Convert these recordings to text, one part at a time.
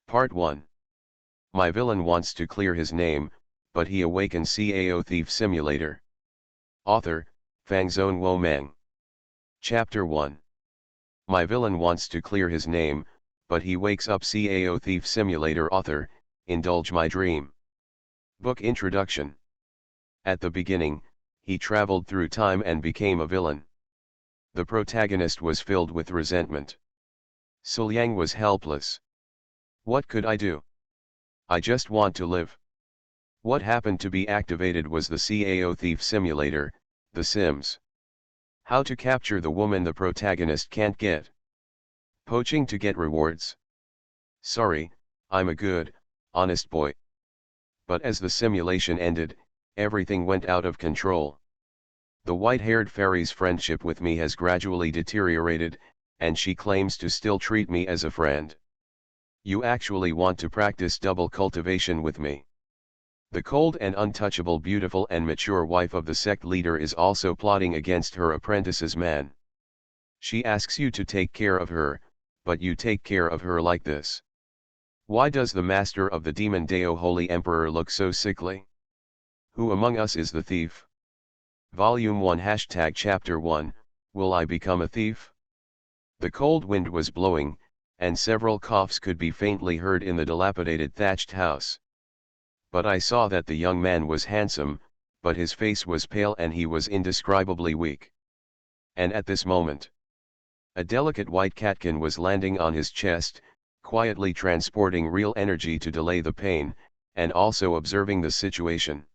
Part 1. My villain wants to clear his name, but he awakens. Cao Thief Simulator. Author, Fangzone Wo Meng. Chapter 1. My villain wants to clear his name, but he wakes up. Cao Thief Simulator. Author, Indulge My Dream. Book Introduction. At the beginning, he traveled through time and became a villain. The protagonist was filled with resentment. Suliang was helpless. What could I do? I just want to live. What happened to be activated was the Cao Thief Simulator, The Sims. How to capture the woman the protagonist can't get. Poaching to get rewards. Sorry, I'm a good, honest boy. But as the simulation ended, everything went out of control. The white-haired fairy's friendship with me has gradually deteriorated, and she claims to still treat me as a friend. You actually want to practice double cultivation with me. The cold and untouchable, beautiful and mature wife of the sect leader is also plotting against her apprentice's man. She asks you to take care of her, but you take care of her like this. Why does the master of the demon Dao Holy Emperor look so sickly? Who among us is the thief? Volume 1 Chapter 1, Will I Become a Thief? The cold wind was blowing, and several coughs could be faintly heard in the dilapidated thatched house. But I saw that the young man was handsome, but his face was pale and he was indescribably weak. And at this moment, a delicate white catkin was landing on his chest, quietly transporting real energy to delay the pain, and also observing the situation.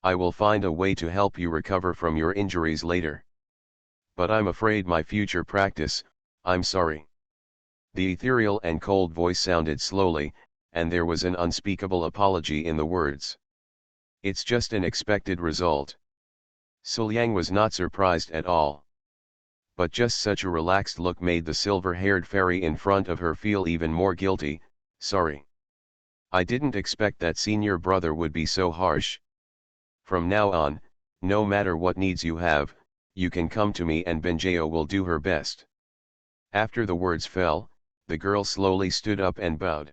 I will find a way to help you recover from your injuries later. But I'm afraid my future practice, I'm sorry. The ethereal and cold voice sounded slowly, and there was an unspeakable apology in the words. It's just an expected result. Suliang was not surprised at all. But just such a relaxed look made the silver-haired fairy in front of her feel even more guilty. Sorry. I didn't expect that senior brother would be so harsh. From now on, no matter what needs you have, you can come to me and Benjao will do her best. After the words fell, the girl slowly stood up and bowed.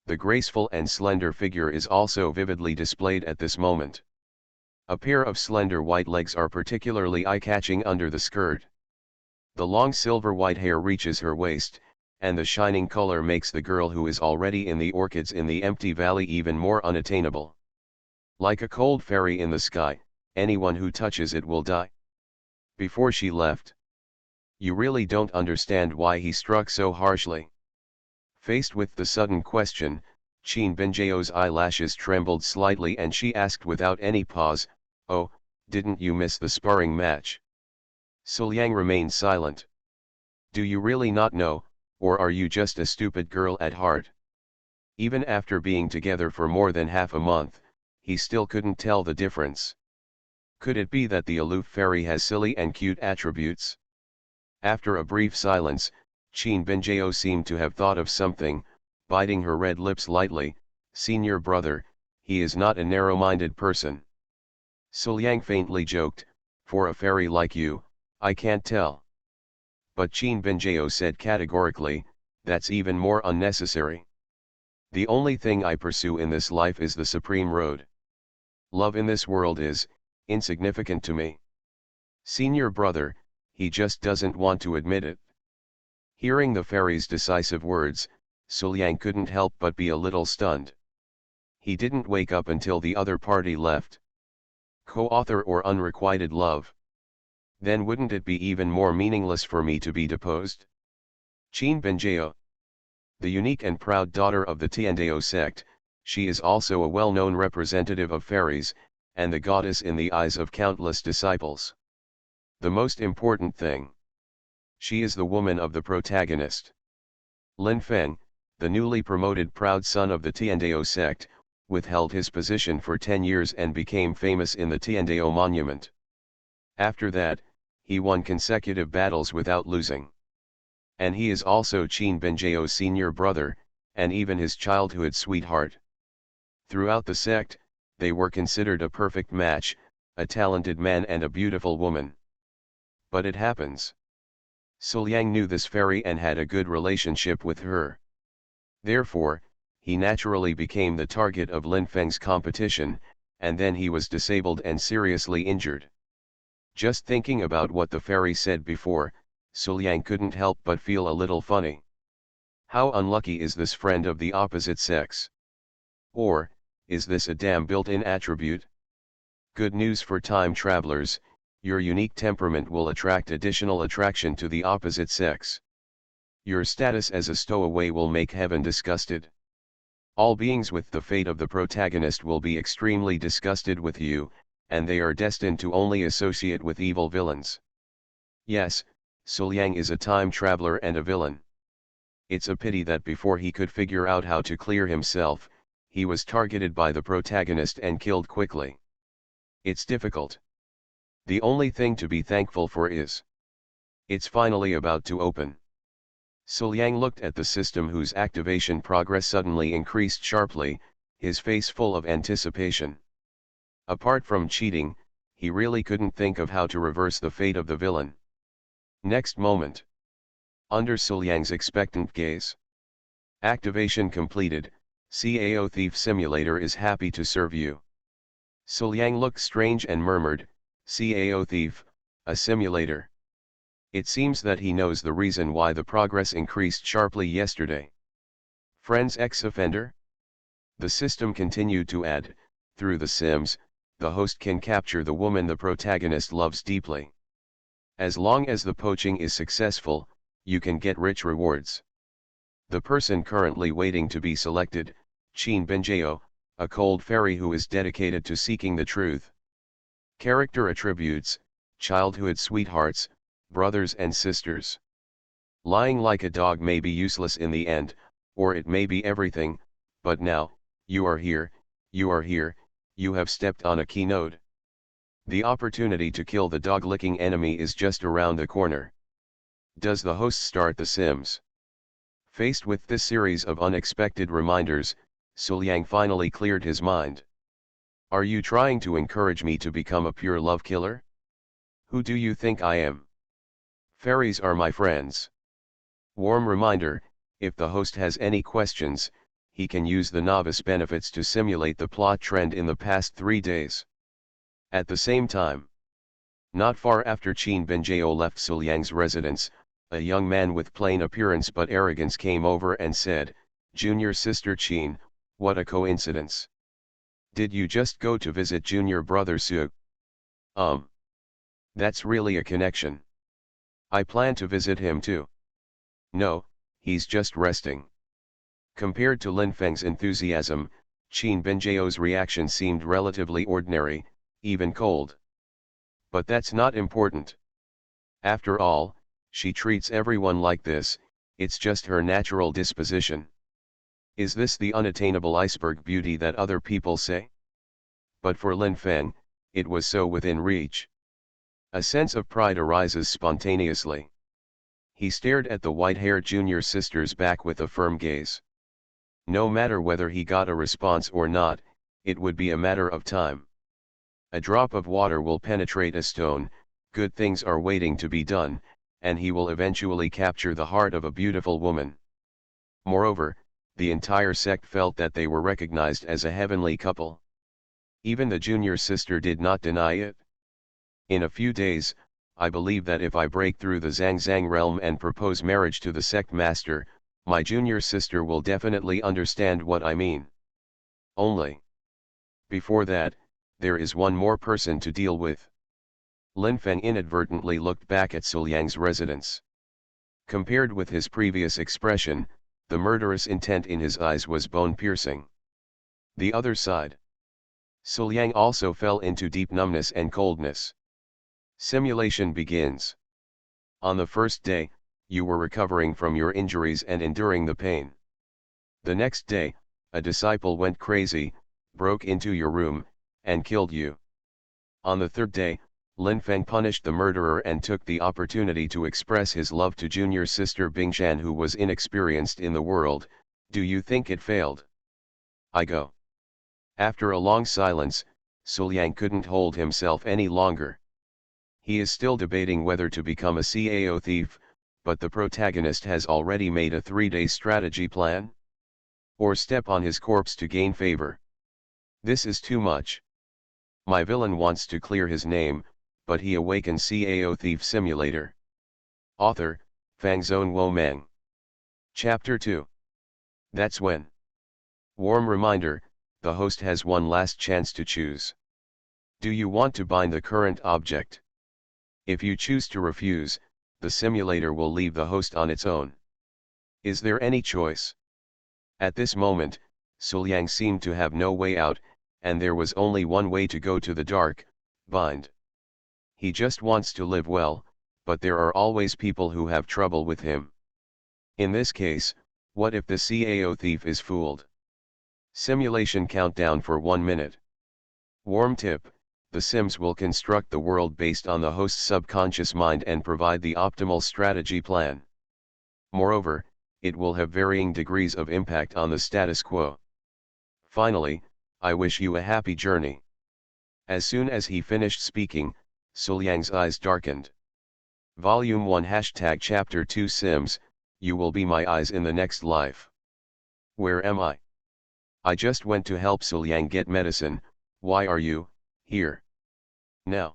The graceful and slender figure is also vividly displayed at this moment. A pair of slender white legs are particularly eye-catching under the skirt. The long silver white hair reaches her waist, and the shining color makes the girl who is already in the orchids in the empty valley even more unattainable. Like a cold fairy in the sky, anyone who touches it will die. Before she left, you really don't understand why he struck so harshly. Faced with the sudden question, Qin Benjao's eyelashes trembled slightly and she asked without any pause, "Oh, didn't you miss the sparring match?" Suliang remained silent. Do you really not know, or are you just a stupid girl at heart? Even after being together for more than half a month, he still couldn't tell the difference. Could it be that the aloof fairy has silly and cute attributes? After a brief silence, Qin Benjao seemed to have thought of something, biting her red lips lightly. Senior brother, he is not a narrow-minded person. Suliang faintly joked, for a fairy like you, I can't tell. But Qin Benjao said categorically, that's even more unnecessary. The only thing I pursue in this life is the supreme road. Love in this world is insignificant to me. Senior brother, he just doesn't want to admit it. Hearing the fairy's decisive words, Suliang couldn't help but be a little stunned. He didn't wake up until the other party left. Co-author or unrequited love? Then wouldn't it be even more meaningless for me to be deposed? Qin Benjao. The unique and proud daughter of the Tiandao sect, she is also a well-known representative of fairies, and the goddess in the eyes of countless disciples. The most important thing. She is the woman of the protagonist. Lin Feng, the newly promoted proud son of the Tiandao sect, withheld his position for 10 years and became famous in the Tiandao monument. After that, he won consecutive battles without losing. And he is also Qin Benjao's senior brother, and even his childhood sweetheart. Throughout the sect, they were considered a perfect match, a talented man and a beautiful woman. But it happens. Suliang knew this fairy and had a good relationship with her. Therefore, he naturally became the target of Lin Feng's competition, and then he was disabled and seriously injured. Just thinking about what the fairy said before, Suliang couldn't help but feel a little funny. How unlucky is this friend of the opposite sex? Or, is this a damn built-in attribute? Good news for time travelers, your unique temperament will attract additional attraction to the opposite sex. Your status as a stowaway will make heaven disgusted. All beings with the fate of the protagonist will be extremely disgusted with you, and they are destined to only associate with evil villains. Yes, Suliang is a time traveler and a villain. It's a pity that before he could figure out how to clear himself, he was targeted by the protagonist and killed quickly. It's difficult. The only thing to be thankful for is it's finally about to open. Suliang looked at the system whose activation progress suddenly increased sharply, his face full of anticipation. Apart from cheating, he really couldn't think of how to reverse the fate of the villain. Next moment. Under Suliang's expectant gaze. Activation completed, Cao Thief Simulator is happy to serve you. Suliang looked strange and murmured, Cao Thief, a simulator. It seems that he knows the reason why the progress increased sharply yesterday. Friends ex-offender? The system continued to add, through the Sims, the host can capture the woman the protagonist loves deeply. As long as the poaching is successful, you can get rich rewards. The person currently waiting to be selected, Qin Benjao, a cold fairy who is dedicated to seeking the truth. Character attributes, childhood sweethearts, brothers and sisters. Lying like a dog may be useless in the end, or it may be everything, but now, you are here, you have stepped on a key node. The opportunity to kill the dog-licking enemy is just around the corner. Does the host start the Sims? Faced with this series of unexpected reminders, Suliang finally cleared his mind. Are you trying to encourage me to become a pure love killer? Who do you think I am? Fairies are my friends. Warm reminder, if the host has any questions, he can use the novice benefits to simulate the plot trend in the past 3 days. At the same time, not far after Qin Benjao left Suliang's residence, a young man with plain appearance but arrogance came over and said, Junior Sister Qin, what a coincidence. Did you just go to visit Junior Brother Su? That's really a connection. I plan to visit him too. No, he's just resting. Compared to Lin Feng's enthusiasm, Qin Benjao's reaction seemed relatively ordinary, even cold. But that's not important. After all, she treats everyone like this, it's just her natural disposition. Is this the unattainable iceberg beauty that other people say? But for Lin Feng, it was so within reach. A sense of pride arises spontaneously. He stared at the white-haired junior sister's back with a firm gaze. No matter whether he got a response or not, it would be a matter of time. A drop of water will penetrate a stone, good things are waiting to be done, and he will eventually capture the heart of a beautiful woman. Moreover, the entire sect felt that they were recognized as a heavenly couple. Even the junior sister did not deny it. In a few days, I believe that if I break through the Zhang realm and propose marriage to the sect master, my junior sister will definitely understand what I mean. Only. Before that, there is one more person to deal with. Lin Feng inadvertently looked back at Suliang's residence. Compared with his previous expression, the murderous intent in his eyes was bone-piercing. The other side. Suliang also fell into deep numbness and coldness. Simulation begins. On the first day, you were recovering from your injuries and enduring the pain. The next day, a disciple went crazy, broke into your room, and killed you. On the third day, Lin Feng punished the murderer and took the opportunity to express his love to junior sister Bingshan, who was inexperienced in the world. Do you think it failed? I go. After a long silence, Suliang couldn't hold himself any longer. He is still debating whether to become a Cao thief, but the protagonist has already made a 3-day strategy plan. or step on his corpse to gain favor. This is too much. My villain wants to clear his name, but he awakens Cao Thief Simulator. Author, Fangzone Wo Meng. Chapter 2. That's when. Warm reminder, the host has one last chance to choose. Do you want to bind the current object? If you choose to refuse, the simulator will leave the host on its own. Is there any choice? At this moment, Suliang seemed to have no way out, and there was only one way to go to the dark: bind. He just wants to live well, but there are always people who have trouble with him. In this case, what if the Cao thief is fooled? Simulation countdown for 1 minute. Warm tip: the Sims will construct the world based on the host's subconscious mind and provide the optimal strategy plan. Moreover, it will have varying degrees of impact on the status quo. Finally, I wish you a happy journey. As soon as he finished speaking, Suliang's eyes darkened. Volume 1 Chapter 2 Sims, you will be my eyes in the next life. Where am I? I just went to help Suliang get medicine. Why are you here now?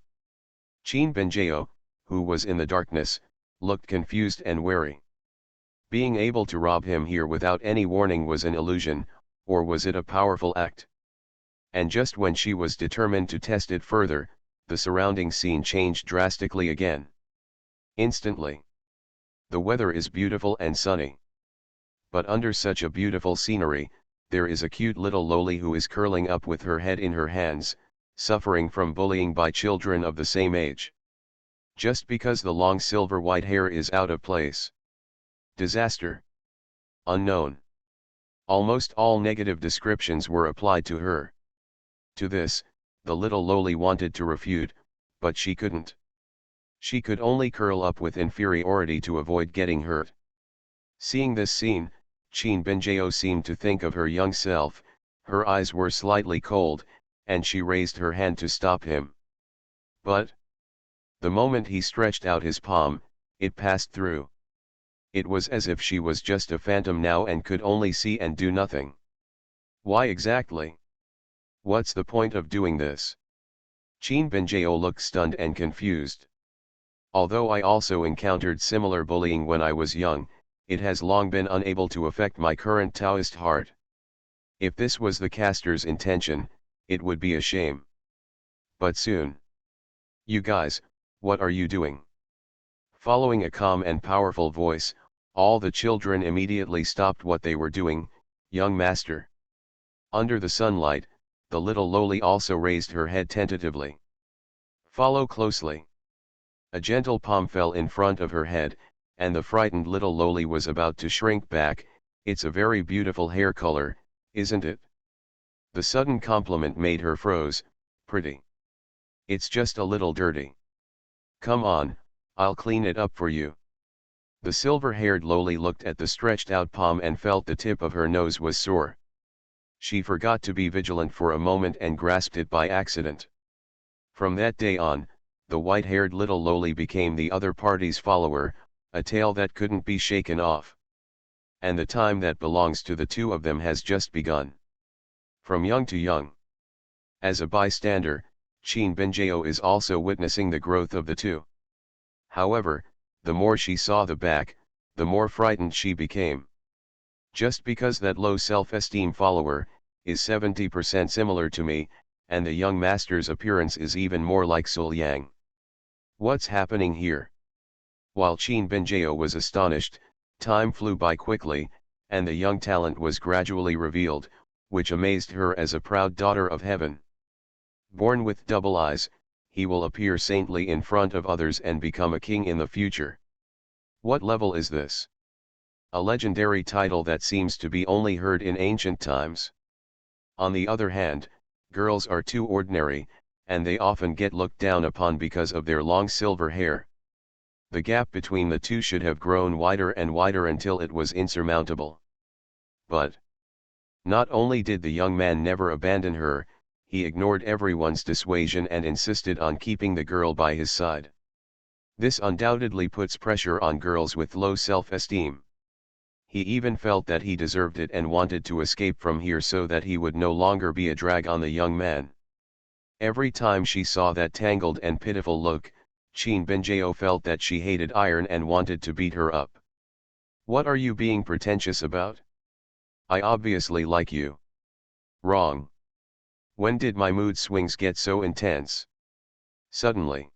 Qin Benjao, who was in the darkness, looked confused and wary. Being able to rob him here without any warning was an illusion, or was it a powerful act? And just when she was determined to test it further, the surrounding scene changed drastically again. Instantly. The weather is beautiful and sunny. But under such a beautiful scenery, there is a cute little loli who is curling up with her head in her hands, suffering from bullying by children of the same age. Just because the long silver white hair is out of place. Disaster. Unknown. Almost all negative descriptions were applied to her. To this, the little loli wanted to refute, but she couldn't. She could only curl up with inferiority to avoid getting hurt. Seeing this scene, Qin Benjao seemed to think of her young self. Her eyes were slightly cold, and she raised her hand to stop him. But the moment he stretched out his palm, it passed through. It was as if she was just a phantom now and could only see and do nothing. Why exactly? What's the point of doing this? Qin Benjao looked stunned and confused. Although I also encountered similar bullying when I was young, it has long been unable to affect my current Taoist heart. If this was the caster's intention, it would be a shame. But soon. You guys, what are you doing? Following a calm and powerful voice, all the children immediately stopped what they were doing. Young master. Under the sunlight, the little loli also raised her head tentatively. Follow closely. A gentle palm fell in front of her head, and the frightened little loli was about to shrink back. It's a very beautiful hair color, isn't it? The sudden compliment made her froze. Pretty. It's just a little dirty. Come on, I'll clean it up for you. The silver-haired loli looked at the stretched out palm and felt the tip of her nose was sore. She forgot to be vigilant for a moment and grasped it by accident. From that day on, the white-haired little loli became the other party's follower, a tale that couldn't be shaken off. And the time that belongs to the two of them has just begun. From young to young. As a bystander, Qin Benjao is also witnessing the growth of the two. However, the more she saw the back, the more frightened she became. Just because that low self-esteem follower is 70% similar to me, and the young master's appearance is even more like Suliang. What's happening here? While Qin Benjao was astonished, time flew by quickly, and the young talent was gradually revealed, which amazed her as a proud daughter of heaven. Born with double eyes, he will appear saintly in front of others and become a king in the future. What level is this? A legendary title that seems to be only heard in ancient times. On the other hand, girls are too ordinary, and they often get looked down upon because of their long silver hair. The gap between the two should have grown wider and wider until it was insurmountable. But not only did the young man never abandon her, he ignored everyone's dissuasion and insisted on keeping the girl by his side. This undoubtedly puts pressure on girls with low self-esteem. He even felt that he deserved it and wanted to escape from here so that he would no longer be a drag on the young man. Every time she saw that tangled and pitiful look, Chin Benjeo felt that she hated iron and wanted to beat her up. What are you being pretentious about? I obviously like you. Wrong. When did my mood swings get so intense? Suddenly,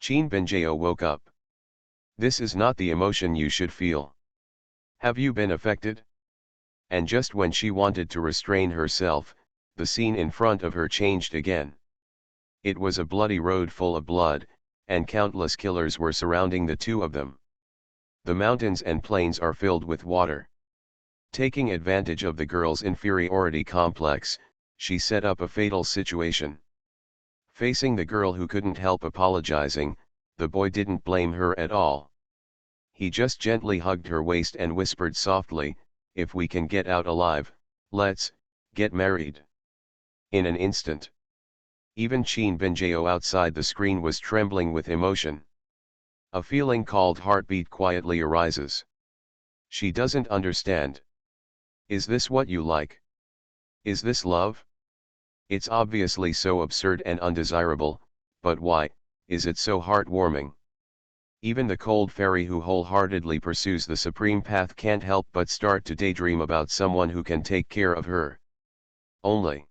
Chin Benjeo woke up. This is not the emotion you should feel. Have you been affected? And just when she wanted to restrain herself, the scene in front of her changed again. It was a bloody road full of blood, and countless killers were surrounding the two of them. The mountains and plains are filled with water. Taking advantage of the girl's inferiority complex, she set up a fatal situation. Facing the girl who couldn't help apologizing, the boy didn't blame her at all. He just gently hugged her waist and whispered softly, "If we can get out alive, let's get married." In an instant, even Chin Benjeo outside the screen was trembling with emotion. A feeling called heartbeat quietly arises. She doesn't understand. Is this what you like? Is this love? It's obviously so absurd and undesirable, but why is it so heartwarming? Even the cold fairy who wholeheartedly pursues the supreme path can't help but start to daydream about someone who can take care of her. Only.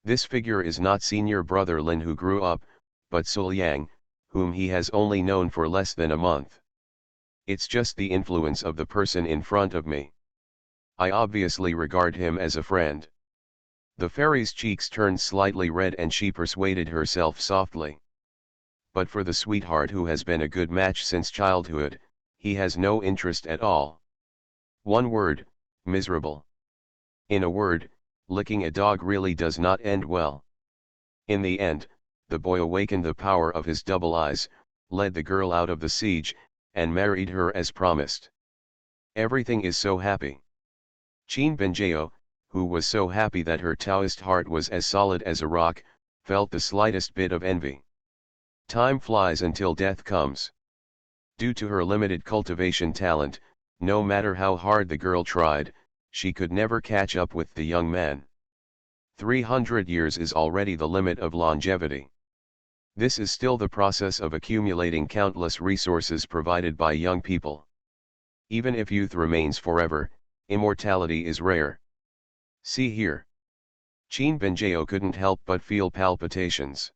This figure is not senior brother Lin who grew up, but Sul Yang, whom he has only known for less than a month. It's just the influence of the person in front of me. I obviously regard him as a friend. The fairy's cheeks turned slightly red and she persuaded herself softly. But for the sweetheart who has been a good match since childhood, he has no interest at all. One word, miserable. In a word, licking a dog really does not end well. In the end, the boy awakened the power of his double eyes, led the girl out of the siege, and married her as promised. Everything is so happy. Chin Benjeo, who was so happy that her Taoist heart was as solid as a rock, felt the slightest bit of envy. Time flies until death comes. Due to her limited cultivation talent, no matter how hard the girl tried, she could never catch up with the young man. 300 years is already the limit of longevity. This is still the process of accumulating countless resources provided by young people. Even if youth remains forever, immortality is rare. See here. Chin Benjeo couldn't help but feel palpitations.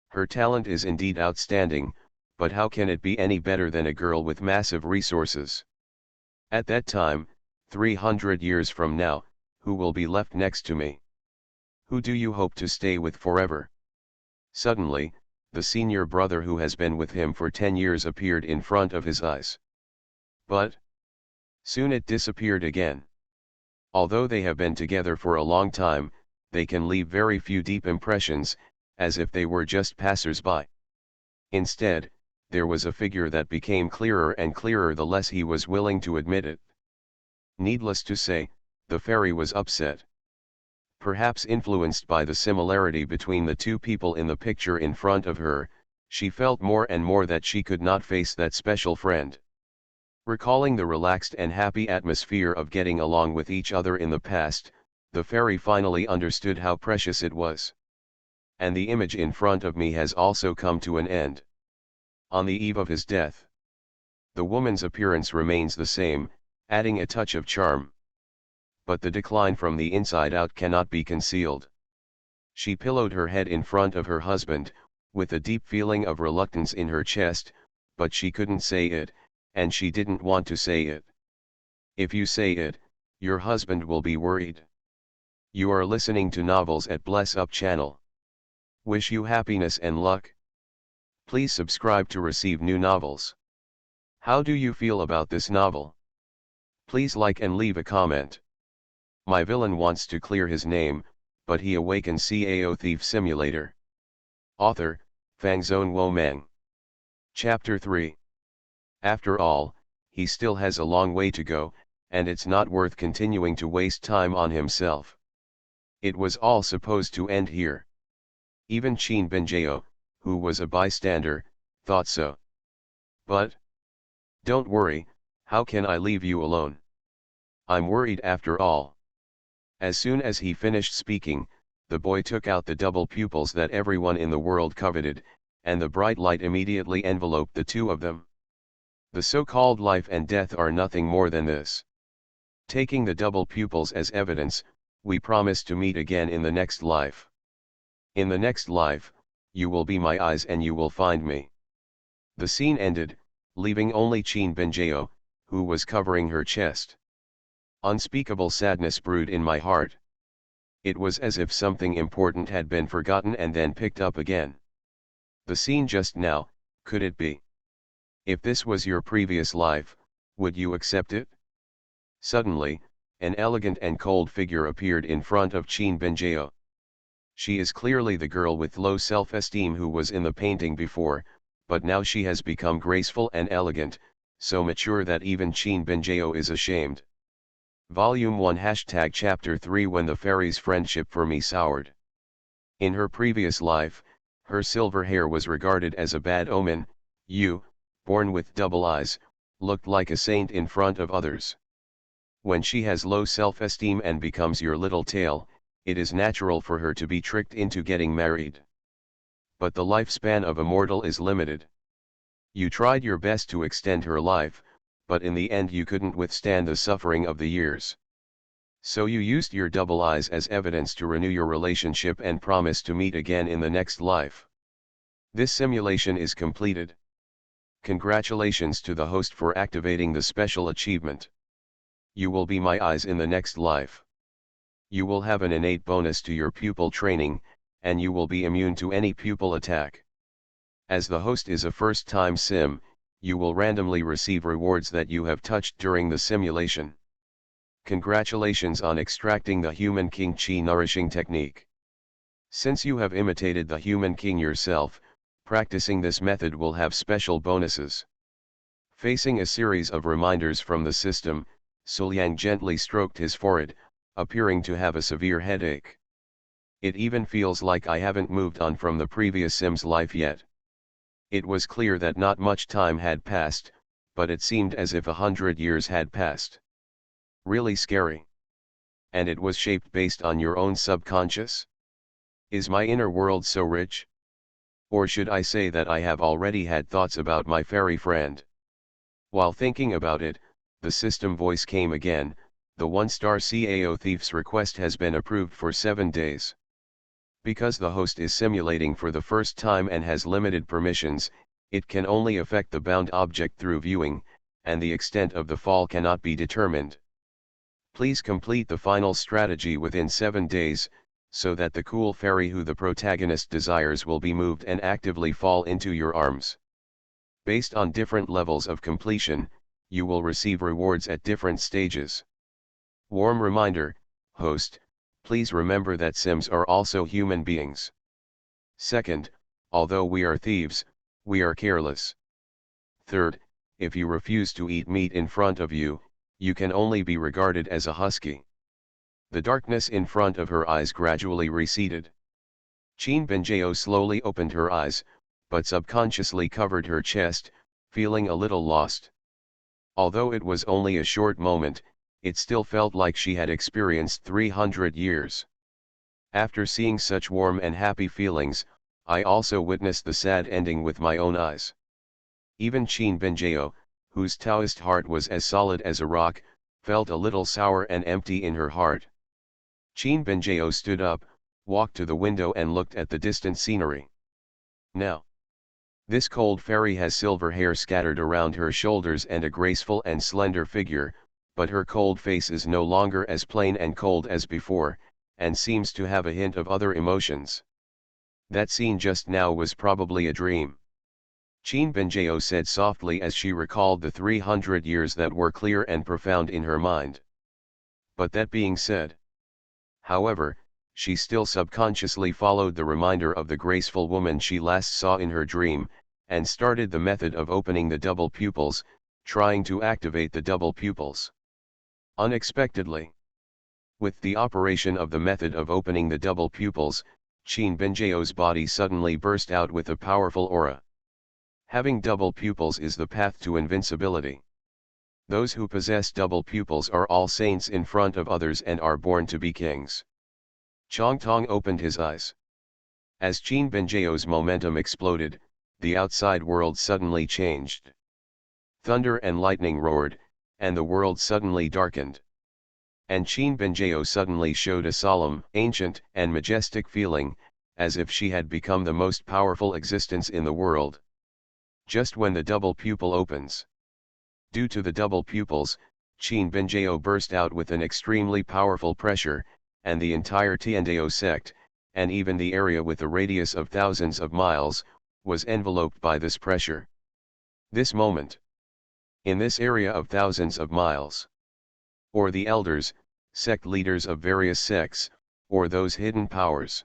Her talent is indeed outstanding, but how can it be any better than a girl with massive resources? At that time, 300 years from now, who will be left next to me? Who do you hope to stay with forever? Suddenly, the senior brother who has been with him for 10 years appeared in front of his eyes. But soon it disappeared again. Although they have been together for a long time, they can leave very few deep impressions, as if they were just passers-by. Instead, there was a figure that became clearer and clearer the less he was willing to admit it. Needless to say, the fairy was upset. Perhaps influenced by the similarity between the two people in the picture in front of her, she felt more and more that she could not face that special friend. Recalling the relaxed and happy atmosphere of getting along with each other in the past, the fairy finally understood how precious it was. And the image in front of me has also come to an end. On the eve of his death, the woman's appearance remains the same, adding a touch of charm. But the decline from the inside out cannot be concealed. She pillowed her head in front of her husband, with a deep feeling of reluctance in her chest, but she couldn't say it, and she didn't want to say it. If you say it, your husband will be worried. You are listening to Novels at Bless Up channel. Wish you happiness and luck. Please subscribe to receive new novels. How do you feel about this novel? Please like and leave a comment. My villain wants to clear his name, but he awakens Cao Thief Simulator. Author, Fangzone Womeng. Chapter 3. After all, he still has a long way to go, and it's not worth continuing to waste time on himself. It was all supposed to end here. Even Chin Benjeo, who was a bystander, thought so. But don't worry, how can I leave you alone? I'm worried after all. As soon as he finished speaking, the boy took out the double pupils that everyone in the world coveted, and the bright light immediately enveloped the two of them. The so-called life and death are nothing more than this. Taking the double pupils as evidence, we promise to meet again in the next life. In the next life, you will be my eyes and you will find me. The scene ended, leaving only Chin Benjeo, who was covering her chest. Unspeakable sadness brewed in my heart. It was as if something important had been forgotten and then picked up again. The scene just now, could it be? If this was your previous life, would you accept it? Suddenly, an elegant and cold figure appeared in front of Chin Benjeo. She is clearly the girl with low self-esteem who was in the painting before, but now she has become graceful and elegant, so mature that even Chin Benjeo is ashamed. Volume 1 # Chapter 3 When the fairy's friendship for me soured. In her previous life, her silver hair was regarded as a bad omen. You, born with double eyes, looked like a saint in front of others. When she has low self-esteem and becomes your little tail, it is natural for her to be tricked into getting married. But the lifespan of a mortal is limited. You tried your best to extend her life, but in the end you couldn't withstand the suffering of the years. So you used your double eyes as evidence to renew your relationship and promise to meet again in the next life. This simulation is completed. Congratulations to the host for activating the special achievement. You will be my eyes in the next life. You will have an innate bonus to your pupil training, and you will be immune to any pupil attack. As the host is a first-time sim, you will randomly receive rewards that you have touched during the simulation. Congratulations on extracting the Human King Chi nourishing technique. Since you have imitated the Human King yourself, practicing this method will have special bonuses. Facing a series of reminders from the system, Suliang gently stroked his forehead, appearing to have a severe headache. It even feels like I haven't moved on from the previous sim's life yet. It was clear that not much time had passed, but it seemed as if 100 years had passed. Really scary. And it was shaped based on your own subconscious? Is my inner world so rich? Or should I say that I have already had thoughts about my fairy friend? While thinking about it, the system voice came again. The 1-star Cao Thief's request has been approved for 7 days. Because the host is simulating for the first time and has limited permissions, it can only affect the bound object through viewing, and the extent of the fall cannot be determined. Please complete the final strategy within 7 days, so that the cool fairy who the protagonist desires will be moved and actively fall into your arms. Based on different levels of completion, you will receive rewards at different stages. Warm reminder, host, please remember that Sims are also human beings. Second, although we are thieves, we are careless. Third, if you refuse to eat meat in front of you, you can only be regarded as a husky. The darkness in front of her eyes gradually receded. Chin Benjeo slowly opened her eyes, but subconsciously covered her chest, feeling a little lost. Although it was only a short moment, it still felt like she had experienced 300 years. After seeing such warm and happy feelings, I also witnessed the sad ending with my own eyes. Even Chin Benjeo, whose Taoist heart was as solid as a rock, felt a little sour and empty in her heart. Chin Benjeo stood up, walked to the window and looked at the distant scenery. Now, this cold fairy has silver hair scattered around her shoulders and a graceful and slender figure, but her cold face is no longer as plain and cold as before, and seems to have a hint of other emotions. That scene just now was probably a dream. Chin Benjeo said softly as she recalled the 300 years that were clear and profound in her mind. But that being said, however, she still subconsciously followed the reminder of the graceful woman she last saw in her dream, and started the method of opening the double pupils, trying to activate the double pupils. Unexpectedly, with the operation of the method of opening the double pupils, Chin Benjeo's body suddenly burst out with a powerful aura. Having double pupils is the path to invincibility. Those who possess double pupils are all saints in front of others and are born to be kings. Changtong opened his eyes. As Qin Benjiao's momentum exploded, the outside world suddenly changed. Thunder and lightning roared, and the world suddenly darkened. And Qin Benjiao suddenly showed a solemn, ancient, and majestic feeling, as if she had become the most powerful existence in the world. Just when the double pupil opens. Due to the double pupils, Qin Benjiao burst out with an extremely powerful pressure, and the entire Tiandao sect, and even the area with a radius of thousands of miles, was enveloped by this pressure. This moment. In this area of thousands of miles. Or the elders, sect leaders of various sects, or those hidden powers.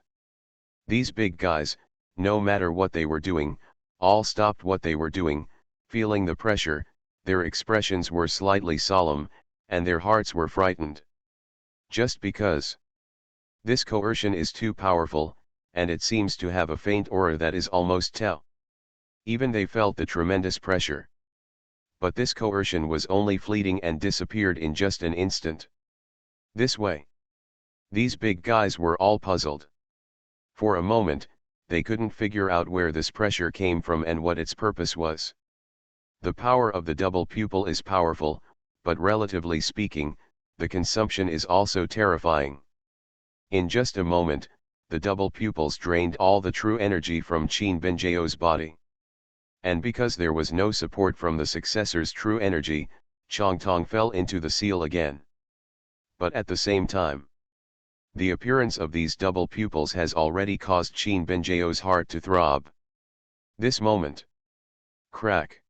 These big guys, no matter what they were doing, all stopped what they were doing, feeling the pressure, their expressions were slightly solemn, and their hearts were frightened. Just because. This coercion is too powerful, and it seems to have a faint aura that is almost Tao. Even they felt the tremendous pressure. But this coercion was only fleeting and disappeared in just an instant. This way. These big guys were all puzzled. For a moment, they couldn't figure out where this pressure came from and what its purpose was. The power of the double pupil is powerful, but relatively speaking, the consumption is also terrifying. In just a moment, the double pupils drained all the true energy from Qin Benjiao's body. And because there was no support from the successor's true energy, Changtong fell into the seal again. But at the same time, the appearance of these double pupils has already caused Qin Benjiao's heart to throb. This moment. Crack.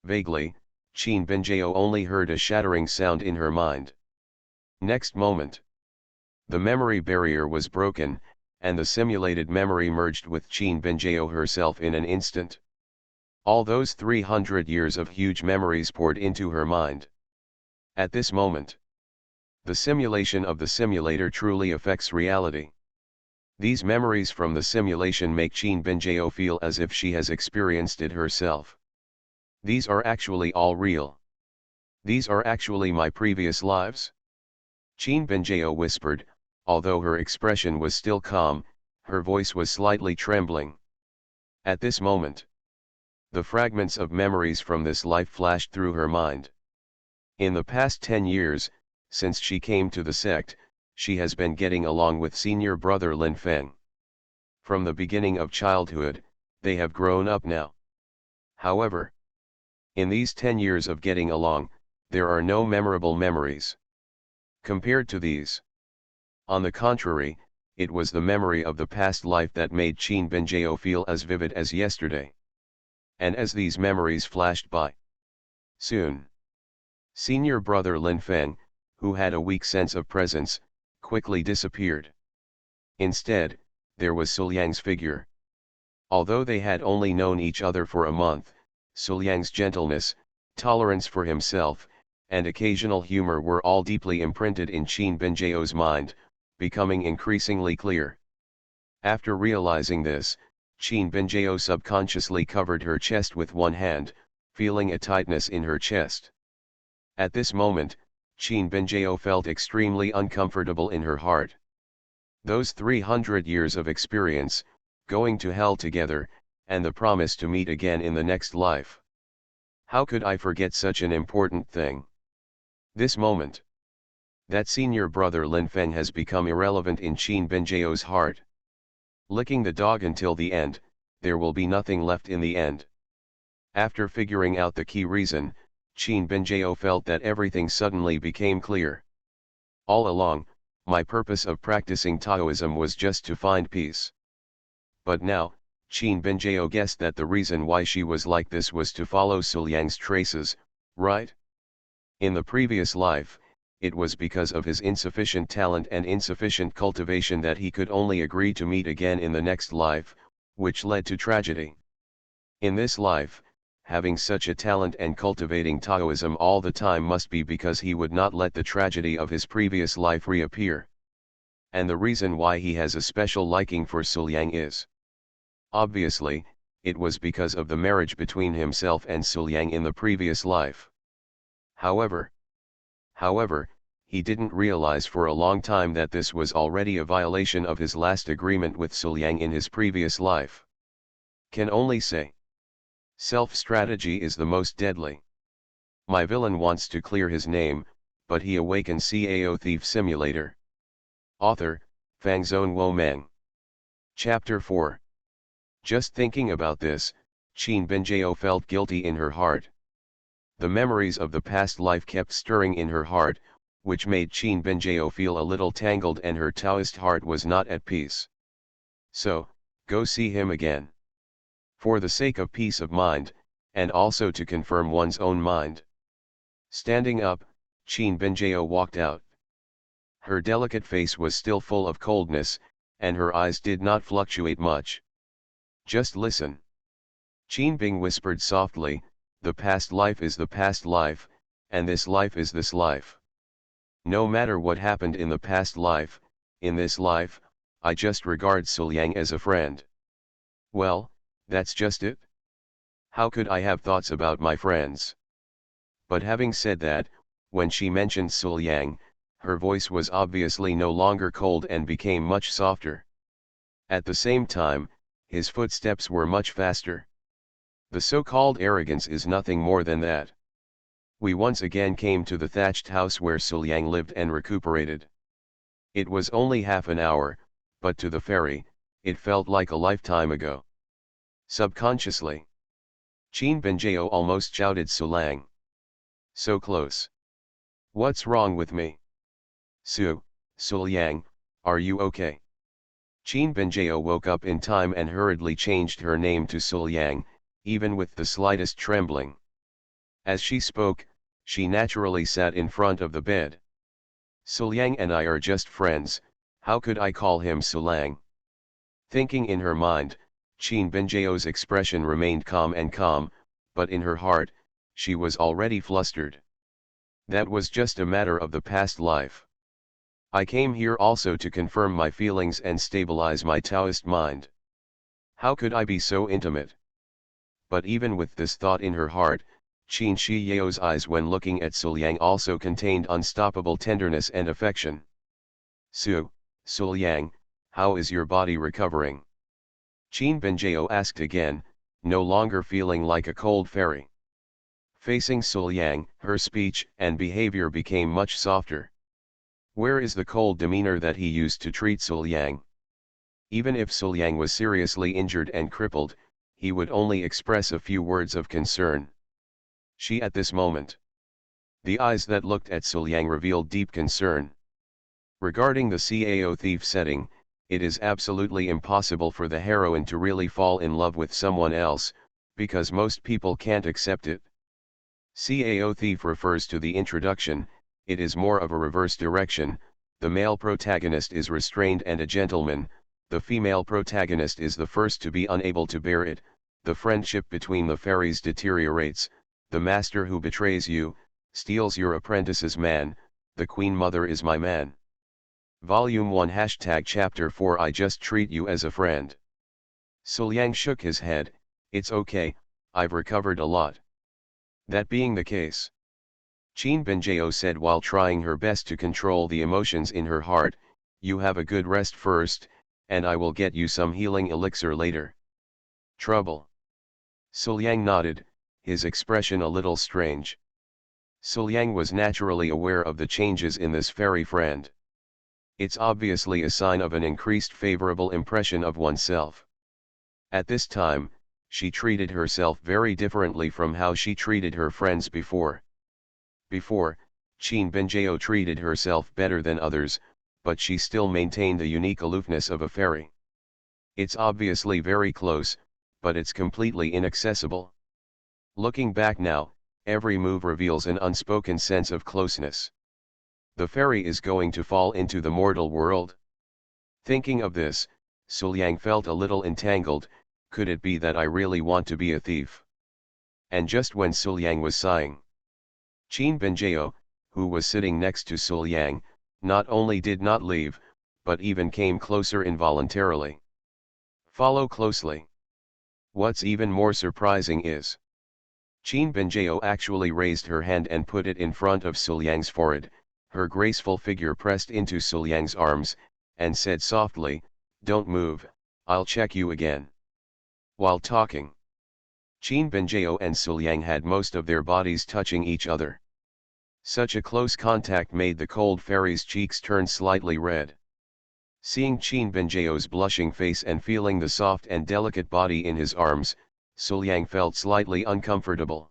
Vaguely, Qin Benjiao only heard a shattering sound in her mind. Next moment. The memory barrier was broken, and the simulated memory merged with Qin Benjiao herself in an instant. All those 300 years of huge memories poured into her mind. At this moment, the simulation of the simulator truly affects reality. These memories from the simulation make Qin Benjiao feel as if she has experienced it herself. These are actually all real. These are actually my previous lives? Qin Benjiao whispered, although her expression was still calm, her voice was slightly trembling. At this moment, the fragments of memories from this life flashed through her mind. In the past 10 years, since she came to the sect, she has been getting along with senior brother Lin Feng. From the beginning of childhood, they have grown up now. However, in these 10 years of getting along, there are no memorable memories. Compared to these. On the contrary, it was the memory of the past life that made Qin Benjiao feel as vivid as yesterday. And as these memories flashed by, soon, senior brother Lin Feng, who had a weak sense of presence, quickly disappeared. Instead, there was Suliang's figure. Although they had only known each other for a month, Suliang's gentleness, tolerance for himself, and occasional humor were all deeply imprinted in Qin Benjiao's mind, becoming increasingly clear. After realizing this, Qin Benjiao subconsciously covered her chest with one hand, feeling a tightness in her chest. At this moment, Qin Benjiao felt extremely uncomfortable in her heart. Those 300 years of experience, going to hell together, and the promise to meet again in the next life. How could I forget such an important thing? This moment. That senior brother Lin Feng has become irrelevant in Qin Benjiao's heart. Licking the dog until the end, there will be nothing left in the end. After figuring out the key reason, Qin Benjiao felt that everything suddenly became clear. All along, my purpose of practicing Taoism was just to find peace. But now, Qin Benjiao guessed that the reason why she was like this was to follow Suliang's traces, right? In the previous life, it was because of his insufficient talent and insufficient cultivation that he could only agree to meet again in the next life, which led to tragedy. In this life, having such a talent and cultivating Taoism all the time must be because he would not let the tragedy of his previous life reappear. And the reason why he has a special liking for Suliang is, obviously, it was because of the marriage between himself and Suliang in the previous life. However, he didn't realize for a long time that this was already a violation of his last agreement with Suliang in his previous life. Can only say, self-strategy is the most deadly. My villain wants to clear his name, but he awakens Cao Thief Simulator. Author, Fangzone Wo Meng. Chapter 4. Just thinking about this, Qin Binjiao felt guilty in her heart. The memories of the past life kept stirring in her heart, which made Qin Binjiao feel a little tangled, and her Taoist heart was not at peace. So, go see him again. For the sake of peace of mind, and also to confirm one's own mind. Standing up, Qin Binjiao walked out. Her delicate face was still full of coldness, and her eyes did not fluctuate much. Just listen. Qin Bing whispered softly, the past life is the past life, and this life is this life. No matter what happened in the past life, in this life, I just regard Suliang as a friend. Well, that's just it. How could I have thoughts about my friends? But having said that, when she mentioned Suliang, her voice was obviously no longer cold and became much softer. At the same time, his footsteps were much faster. The so-called arrogance is nothing more than that. We once again came to the thatched house where Suliang lived and recuperated. It was only half an hour, but to the fairy, it felt like a lifetime ago. Subconsciously, Qin Binjiao almost shouted Suliang. So close. What's wrong with me? Suliang, are you okay? Qin Binjiao woke up in time and hurriedly changed her name to Suliang, even with the slightest trembling. As she spoke, she naturally sat in front of the bed. Suliang and I are just friends, how could I call him Suliang? Thinking in her mind, Qin Binjiao's expression remained calm, but in her heart, she was already flustered. That was just a matter of the past life. I came here also to confirm my feelings and stabilize my Taoist mind. How could I be so intimate? But even with this thought in her heart, Qin Shi Yao's eyes when looking at Suliang also contained unstoppable tenderness and affection. Suliang, how is your body recovering? Qin Binjiao asked again, no longer feeling like a cold fairy. Facing Suliang, her speech and behavior became much softer. Where is the cold demeanor that he used to treat Suliang? Even if Suliang was seriously injured and crippled, he would only express a few words of concern. She at this moment. The eyes that looked at Suliang revealed deep concern. Regarding the Cao Thief setting, it is absolutely impossible for the heroine to really fall in love with someone else, because most people can't accept it. Cao Thief refers to the introduction, it is more of a reverse direction, the male protagonist is restrained and a gentleman, the female protagonist is the first to be unable to bear it, the friendship between the fairies deteriorates, the master who betrays you, steals your apprentice's man, the queen mother is my man. Volume 1 Chapter 4 I just treat you as a friend. Suliang shook his head, it's okay, I've recovered a lot. That being the case, Qin Binjiao said while trying her best to control the emotions in her heart, you have a good rest first, and I will get you some healing elixir later. Trouble? Suliang nodded, his expression a little strange. Suliang was naturally aware of the changes in this fairy friend. It's obviously a sign of an increased favorable impression of oneself. At this time, she treated herself very differently from how she treated her friends before. Before, Qin Binjiao treated herself better than others, but she still maintained the unique aloofness of a fairy. It's obviously very close, but it's completely inaccessible. Looking back now, every move reveals an unspoken sense of closeness. The fairy is going to fall into the mortal world. Thinking of this, Suliang felt a little entangled, could it be that I really want to be a thief? And just when Suliang was sighing, Qin Binjiao, who was sitting next to Suliang, not only did not leave, but even came closer involuntarily. Follow closely. What's even more surprising is, Qin Benjao actually raised her hand and put it in front of Suliang's forehead, her graceful figure pressed into Suliang's arms, and said softly, "Don't move, I'll check you again." While talking, Qin Benjao and Suliang had most of their bodies touching each other. Such a close contact made the cold fairy's cheeks turn slightly red. Seeing Qin Benjao's blushing face and feeling the soft and delicate body in his arms, Suliang felt slightly uncomfortable.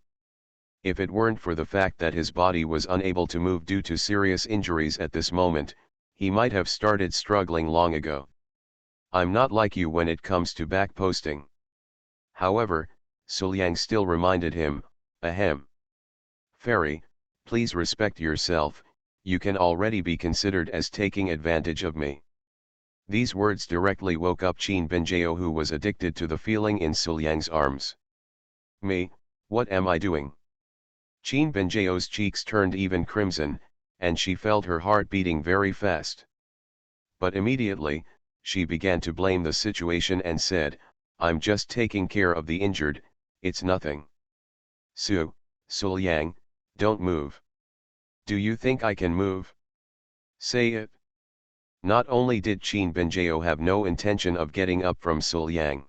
If it weren't for the fact that his body was unable to move due to serious injuries at this moment, he might have started struggling long ago. "I'm not like you when it comes to backposting." However, Suliang still reminded him, "Ahem. Fairy, please respect yourself, you can already be considered as taking advantage of me." These words directly woke up Qin Benjao, who was addicted to the feeling in Suliang's arms. "Me, what am I doing?" Qin Benjao's cheeks turned even crimson, and she felt her heart beating very fast. But immediately, she began to blame the situation and said, "I'm just taking care of the injured, it's nothing." Suliang, don't move." "Do you think I can move?" "Say it." Not only did Qin Benjao have no intention of getting up from Suliang.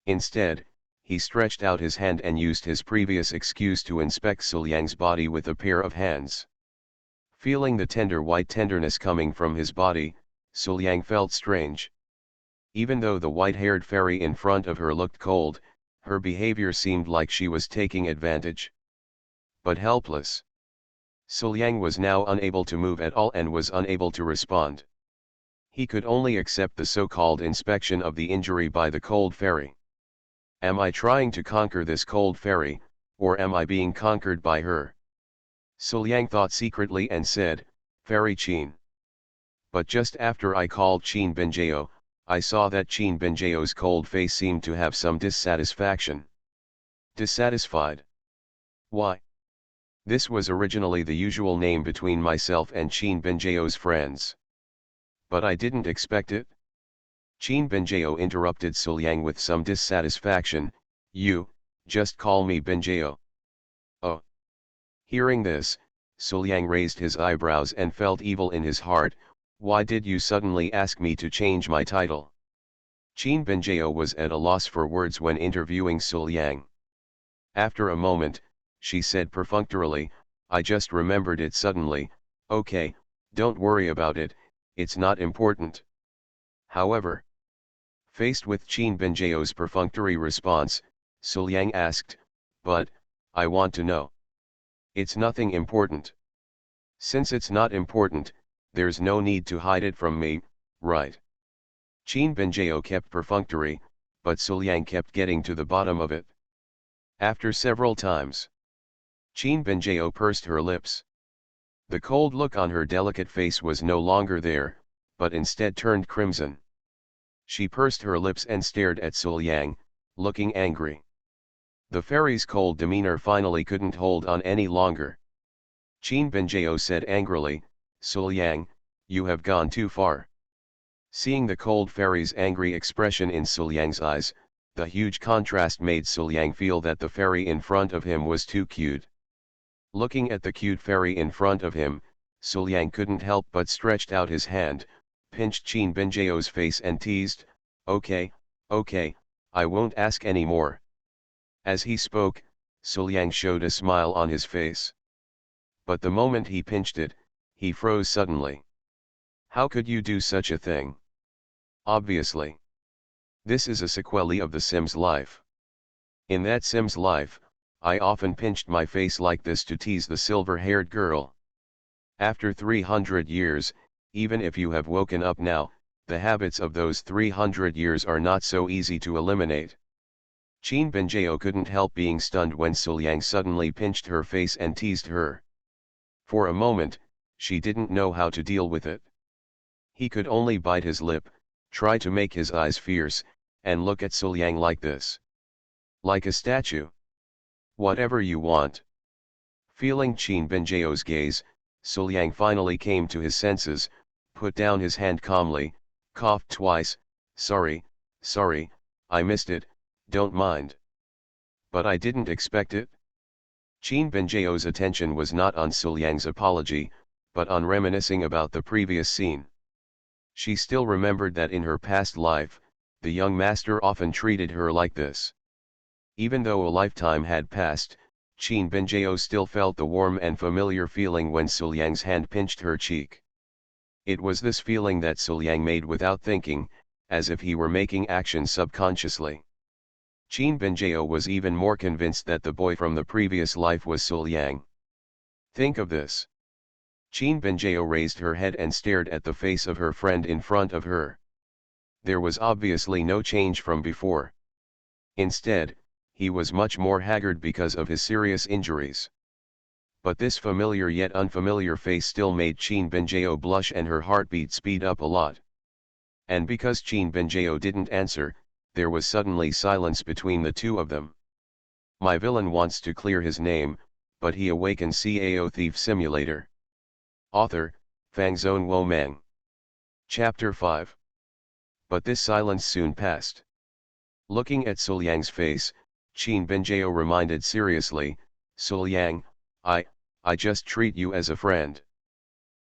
Instead, he stretched out his hand and used his previous excuse to inspect Suliang's body with a pair of hands. Feeling the tender white tenderness coming from his body, Suliang felt strange. Even though the white-haired fairy in front of her looked cold, her behavior seemed like she was taking advantage. But helpless. Suliang was now unable to move at all and was unable to respond. He could only accept the so-called inspection of the injury by the cold fairy. Am I trying to conquer this cold fairy, or am I being conquered by her? Suliang thought secretly and said, "Fairy Qin." But just after I called Qin Benjao, I saw that Qin Benjao's cold face seemed to have some dissatisfaction. Dissatisfied? Why? This was originally the usual name between myself and Qin Benjao's friends. But I didn't expect it. Qin Benjao interrupted Suliang with some dissatisfaction, "You, just call me Benjao." "Oh." Hearing this, Suliang raised his eyebrows and felt evil in his heart. "Why did you suddenly ask me to change my title?" Qin Benjao was at a loss for words when interviewing Suliang. After a moment, she said perfunctorily, "I just remembered it suddenly. Okay, don't worry about it, it's not important." However, faced with Qin Benjao's perfunctory response, Suliang asked, "But, I want to know." "It's nothing important." "Since it's not important, there's no need to hide it from me, right?" Qin Benjao kept perfunctory, but Suliang kept getting to the bottom of it. After several times, Qin Benjao pursed her lips. The cold look on her delicate face was no longer there, but instead turned crimson. She pursed her lips and stared at Suliang, looking angry. The fairy's cold demeanor finally couldn't hold on any longer. Qin Benjao said angrily, "Suliang, you have gone too far." Seeing the cold fairy's angry expression in Suliang's eyes, the huge contrast made Suliang feel that the fairy in front of him was too cute. Looking at the cute fairy in front of him, Suliang couldn't help but stretched out his hand, pinched Qin Benjao's face and teased, okay, I won't ask any more." As he spoke, Suliang showed a smile on his face. But the moment he pinched it, he froze suddenly. "How could you do such a thing?" "Obviously. This is a sequelae of The Sims life. In that Sims life, I often pinched my face like this to tease the silver-haired girl. After 300 years, even if you have woken up now, the habits of those 300 years are not so easy to eliminate." Qin Benjao couldn't help being stunned when Suliang suddenly pinched her face and teased her. For a moment, she didn't know how to deal with it. He could only bite his lip, try to make his eyes fierce, and look at Suliang like this. Like a statue. "Whatever you want." Feeling Qin Benjao's gaze, Suliang finally came to his senses, put down his hand calmly, coughed twice, sorry, I missed it, don't mind." "But I didn't expect it." Qin Benjiao's attention was not on Suliang's apology, but on reminiscing about the previous scene. She still remembered that in her past life, the young master often treated her like this. Even though a lifetime had passed, Qin Benjiao still felt the warm and familiar feeling when Suliang's hand pinched her cheek. It was this feeling that Suliang made without thinking, as if he were making action subconsciously. Qin Benjiao was even more convinced that the boy from the previous life was Suliang. Think of this. Qin Benjiao raised her head and stared at the face of her friend in front of her. There was obviously no change from before. Instead, he was much more haggard because of his serious injuries. But this familiar yet unfamiliar face still made Qin Benjiao blush and her heartbeat speed up a lot. And because Qin Benjiao didn't answer, there was suddenly silence between the two of them. My villain wants to clear his name, but he awakens Cao Thief Simulator. Author, Fangzone Wo Meng. Chapter 5. But this silence soon passed. Looking at Suliang's face, Qin Benjiao reminded seriously, "Suliang, I just treat you as a friend."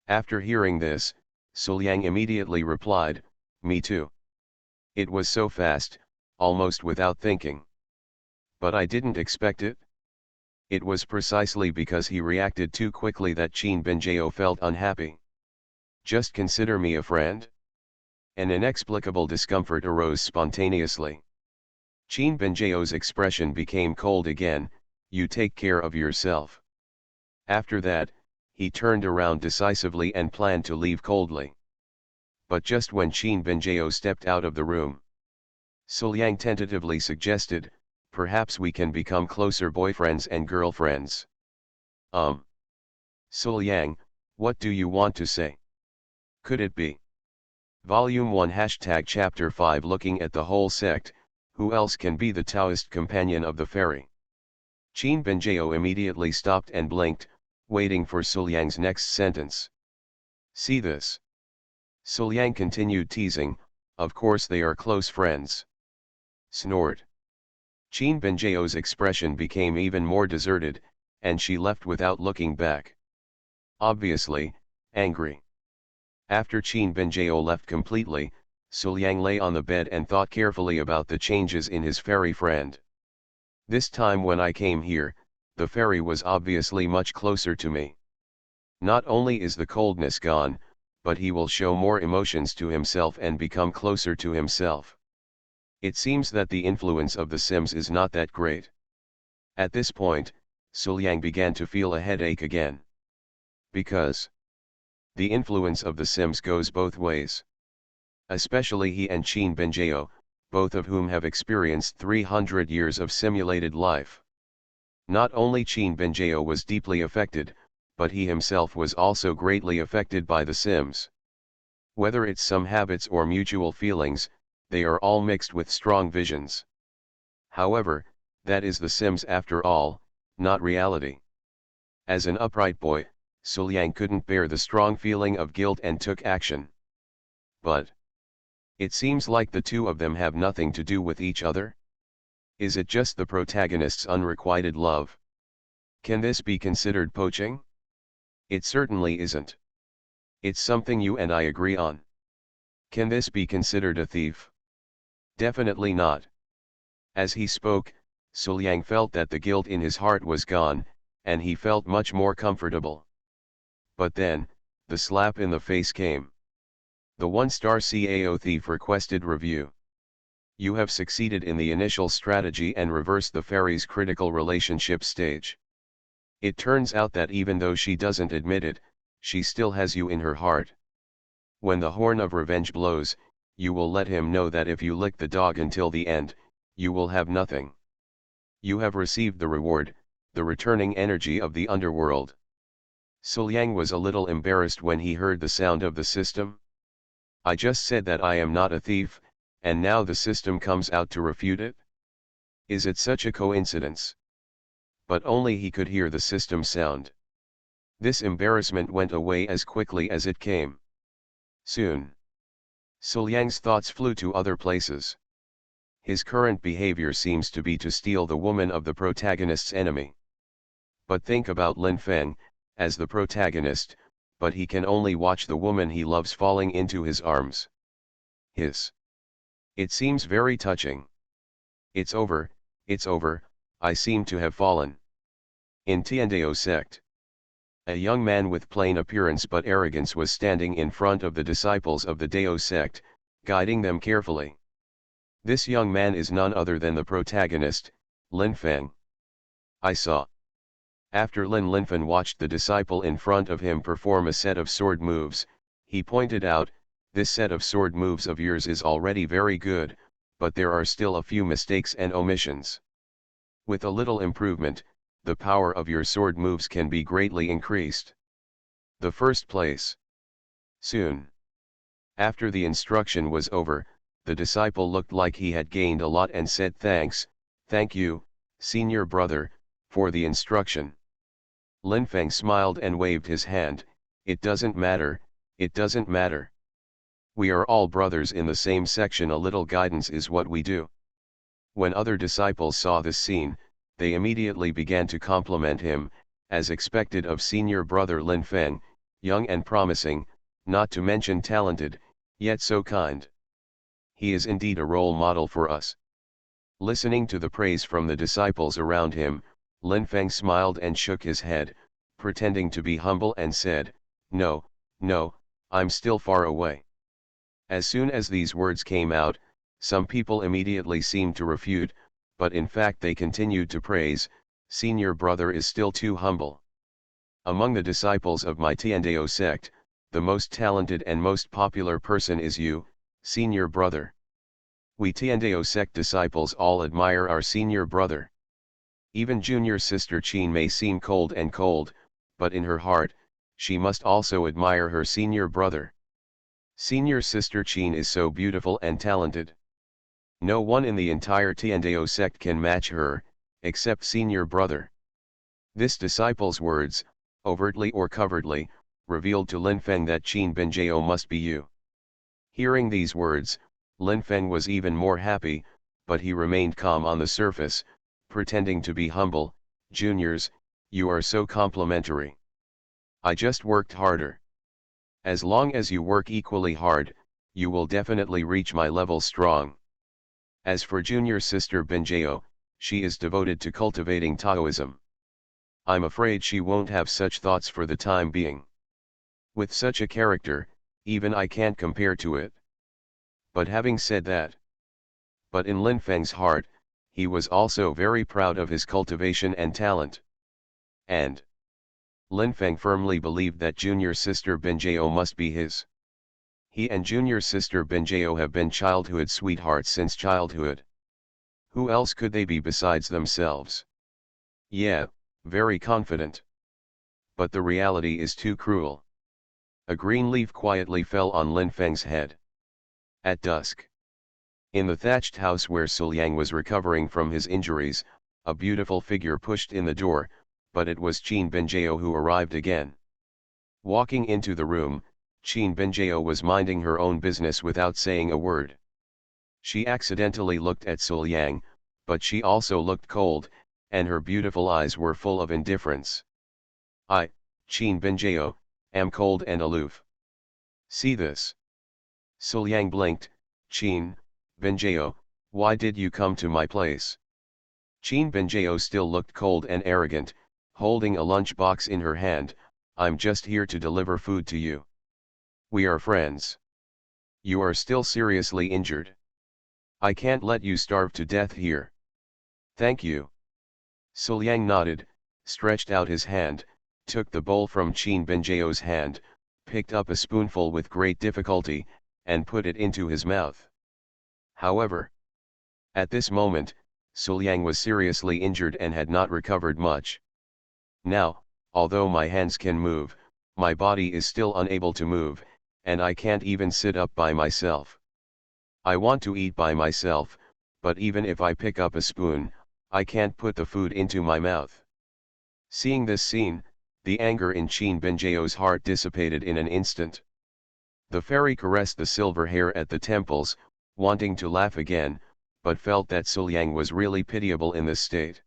After hearing this, Suliang immediately replied, "Me too." It was so fast, almost without thinking. But I didn't expect it. It was precisely because he reacted too quickly that Qin Benjiao felt unhappy. "Just consider me a friend?" An inexplicable discomfort arose spontaneously. Qin Benjiao's expression became cold again. "You take care of yourself." After that, he turned around decisively and planned to leave coldly. But just when Qin Benjiao stepped out of the room, Suliang tentatively suggested, "Perhaps we can become closer boyfriends and girlfriends." Suliang, what do you want to say? Could it be? Volume 1 Chapter 5 Looking at the whole sect, who else can be the Taoist companion of the fairy? Qin Benjiao immediately stopped and blinked, waiting for Suliang's next sentence. "See this?" Suliang continued teasing, "Of course they are close friends." Snort. Qin Benjiao's expression became even more deserted, and she left without looking back. Obviously, angry. After Qin Benjiao left completely, Suliang lay on the bed and thought carefully about the changes in his fairy friend. "This time when I came here, the fairy was obviously much closer to me. Not only is the coldness gone, but he will show more emotions to himself and become closer to himself. It seems that the influence of the Sims is not that great." At this point, Suliang began to feel a headache again. Because the influence of the Sims goes both ways. Especially he and Qin Benjiao, both of whom have experienced 300 years of simulated life. Not only Qin Benjiao was deeply affected, but he himself was also greatly affected by the Sims. Whether it's some habits or mutual feelings, they are all mixed with strong visions. However, that is the Sims after all, not reality. As an upright boy, Suliang couldn't bear the strong feeling of guilt and took action. But it seems like the two of them have nothing to do with each other. Is it just the protagonist's unrequited love? Can this be considered poaching? It certainly isn't. It's something you and I agree on. Can this be considered a thief? Definitely not. As he spoke, Suliang felt that the guilt in his heart was gone, and he felt much more comfortable. But then, the slap in the face came. The 1-star Cao Thief requested review. You have succeeded in the initial strategy and reversed the fairy's critical relationship stage. It turns out that even though she doesn't admit it, she still has you in her heart. When the horn of revenge blows, you will let him know that if you lick the dog until the end, you will have nothing. You have received the reward, the returning energy of the underworld. Suliang was a little embarrassed when he heard the sound of the system. I just said that I am not a thief, and now the system comes out to refute it? Is it such a coincidence? But only he could hear the system sound. This embarrassment went away as quickly as it came. Soon, Suliang's thoughts flew to other places. His current behavior seems to be to steal the woman of the protagonist's enemy. But think about Lin Feng, as the protagonist, but he can only watch the woman he loves falling into his arms. It seems very touching. It's over, I seem to have fallen. In Tiandao sect. A young man with plain appearance but arrogance was standing in front of the disciples of the Dao sect, guiding them carefully. This young man is none other than the protagonist, Lin Feng. I saw. After Lin Linfen watched the disciple in front of him perform a set of sword moves, he pointed out, "This set of sword moves of yours is already very good, but there are still a few mistakes and omissions. With a little improvement, the power of your sword moves can be greatly increased." The first place. Soon. After the instruction was over, the disciple looked like he had gained a lot and said, Thank you, senior brother, for the instruction." Lin Feng smiled and waved his hand. It doesn't matter. We are all brothers in the same section, a little guidance is what we do." When other disciples saw this scene, they immediately began to compliment him, as expected of senior brother Lin Feng, young and promising, not to mention talented, yet so kind. He is indeed a role model for us. Listening to the praise from the disciples around him, Lin Feng smiled and shook his head, pretending to be humble, and said, No, I'm still far away." As soon as these words came out, some people immediately seemed to refute, but in fact they continued to praise, "Senior brother is still too humble. Among the disciples of my Tiandao sect, the most talented and most popular person is you, senior brother. We Tiandao sect disciples all admire our senior brother. Even junior sister Qin may seem cold, but in her heart, she must also admire her senior brother. Senior sister Qin is so beautiful and talented. No one in the entire Tiandao sect can match her, except senior brother." This disciple's words, overtly or covertly, revealed to Lin Feng that Qin Benjiao must be you. Hearing these words, Lin Feng was even more happy, but he remained calm on the surface, pretending to be humble. "Juniors, you are so complimentary. I just worked harder. As long as you work equally hard, you will definitely reach my level strong. As for junior sister Benjiao, she is devoted to cultivating Taoism. I'm afraid she won't have such thoughts for the time being. With such a character, even I can't compare to it." But having said that, but in Lin Feng's heart, he was also very proud of his cultivation and talent. And Lin Feng firmly believed that junior sister Benjiao must be his. He and junior sister Benjiao have been childhood sweethearts since childhood. Who else could they be besides themselves? Yeah, very confident. But the reality is too cruel. A green leaf quietly fell on Lin Feng's head. At dusk. In the thatched house where Suliang was recovering from his injuries, a beautiful figure pushed in the door, but it was Qin Benjiao who arrived again. Walking into the room, Qin Benjiao was minding her own business without saying a word. She accidentally looked at Suliang, but she also looked cold, and her beautiful eyes were full of indifference. "I, Qin Benjiao, am cold and aloof. See this." Suliang blinked. "Qin Benjiao, why did you come to my place?" Qin Benjiao still looked cold and arrogant, holding a lunch box in her hand. "I'm just here to deliver food to you. We are friends. You are still seriously injured. I can't let you starve to death here." "Thank you." Suliang nodded, stretched out his hand, took the bowl from Qin Benjiao's hand, picked up a spoonful with great difficulty, and put it into his mouth. However, at this moment, Suliang was seriously injured and had not recovered much. "Now, although my hands can move, my body is still unable to move, and I can't even sit up by myself. I want to eat by myself, but even if I pick up a spoon, I can't put the food into my mouth." Seeing this scene, the anger in Qin Benjiao's heart dissipated in an instant. The fairy caressed the silver hair at the temples, wanting to laugh again, but felt that Suliang was really pitiable in this state.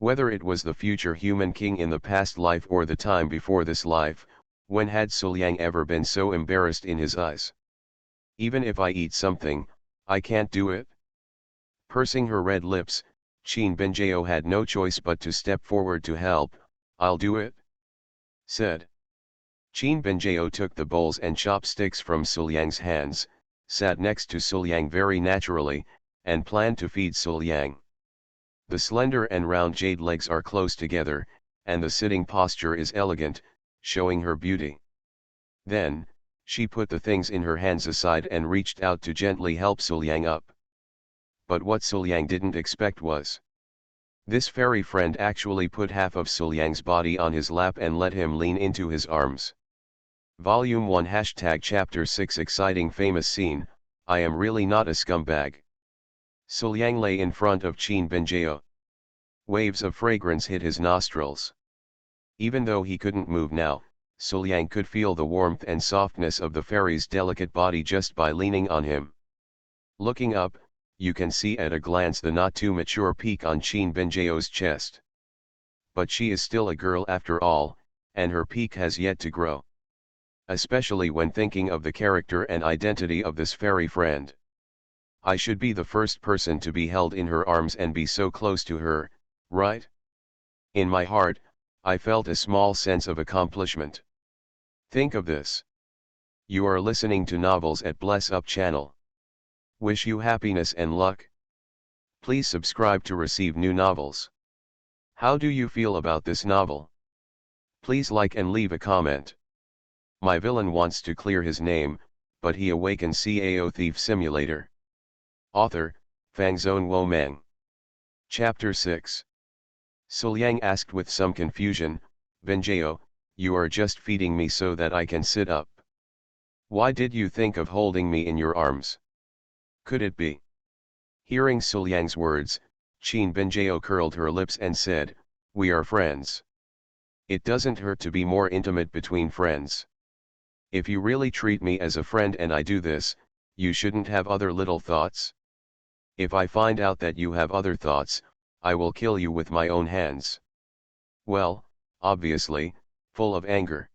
Whether it was the future human king in the past life or the time before this life, when had Suliang ever been so embarrassed in his eyes? Even if I eat something, I can't do it? Pursing her red lips, Qin Benjao had no choice but to step forward to help. "I'll do it," said. Qin Benjao took the bowls and chopsticks from Suliang's hands, sat next to Suliang very naturally, and planned to feed Suliang. The slender and round jade legs are close together, and the sitting posture is elegant, showing her beauty. Then, she put the things in her hands aside and reached out to gently help Suliang up. But what Suliang didn't expect was, this fairy friend actually put half of Suliang's body on his lap and let him lean into his arms. Volume 1 Chapter 6 Exciting famous scene, "I am really not a scumbag." Suliang lay in front of Qin Benjao. Waves of fragrance hit his nostrils. Even though he couldn't move now, Suliang could feel the warmth and softness of the fairy's delicate body just by leaning on him. Looking up, you can see at a glance the not-too-mature peak on Qin Benjao's chest. But she is still a girl after all, and her peak has yet to grow. Especially when thinking of the character and identity of this fairy friend. I should be the first person to be held in her arms and be so close to her, right? In my heart, I felt a small sense of accomplishment. Think of this. You are listening to Novels at Bless Up channel. Wish you happiness and luck. Please subscribe to receive new novels. How do you feel about this novel? Please like and leave a comment. My villain wants to clear his name, but he awakens Cao Thief Simulator. Author, Fangzone Wo Meng. Chapter 6. Suliang asked with some confusion, "Benjao, you are just feeding me so that I can sit up. Why did you think of holding me in your arms? Could it be?" Hearing Suliang's words, Qin Benjao curled her lips and said, "We are friends. It doesn't hurt to be more intimate between friends. If you really treat me as a friend and I do this, you shouldn't have other little thoughts. If I find out that you have other thoughts, I will kill you with my own hands." Well, obviously, full of anger.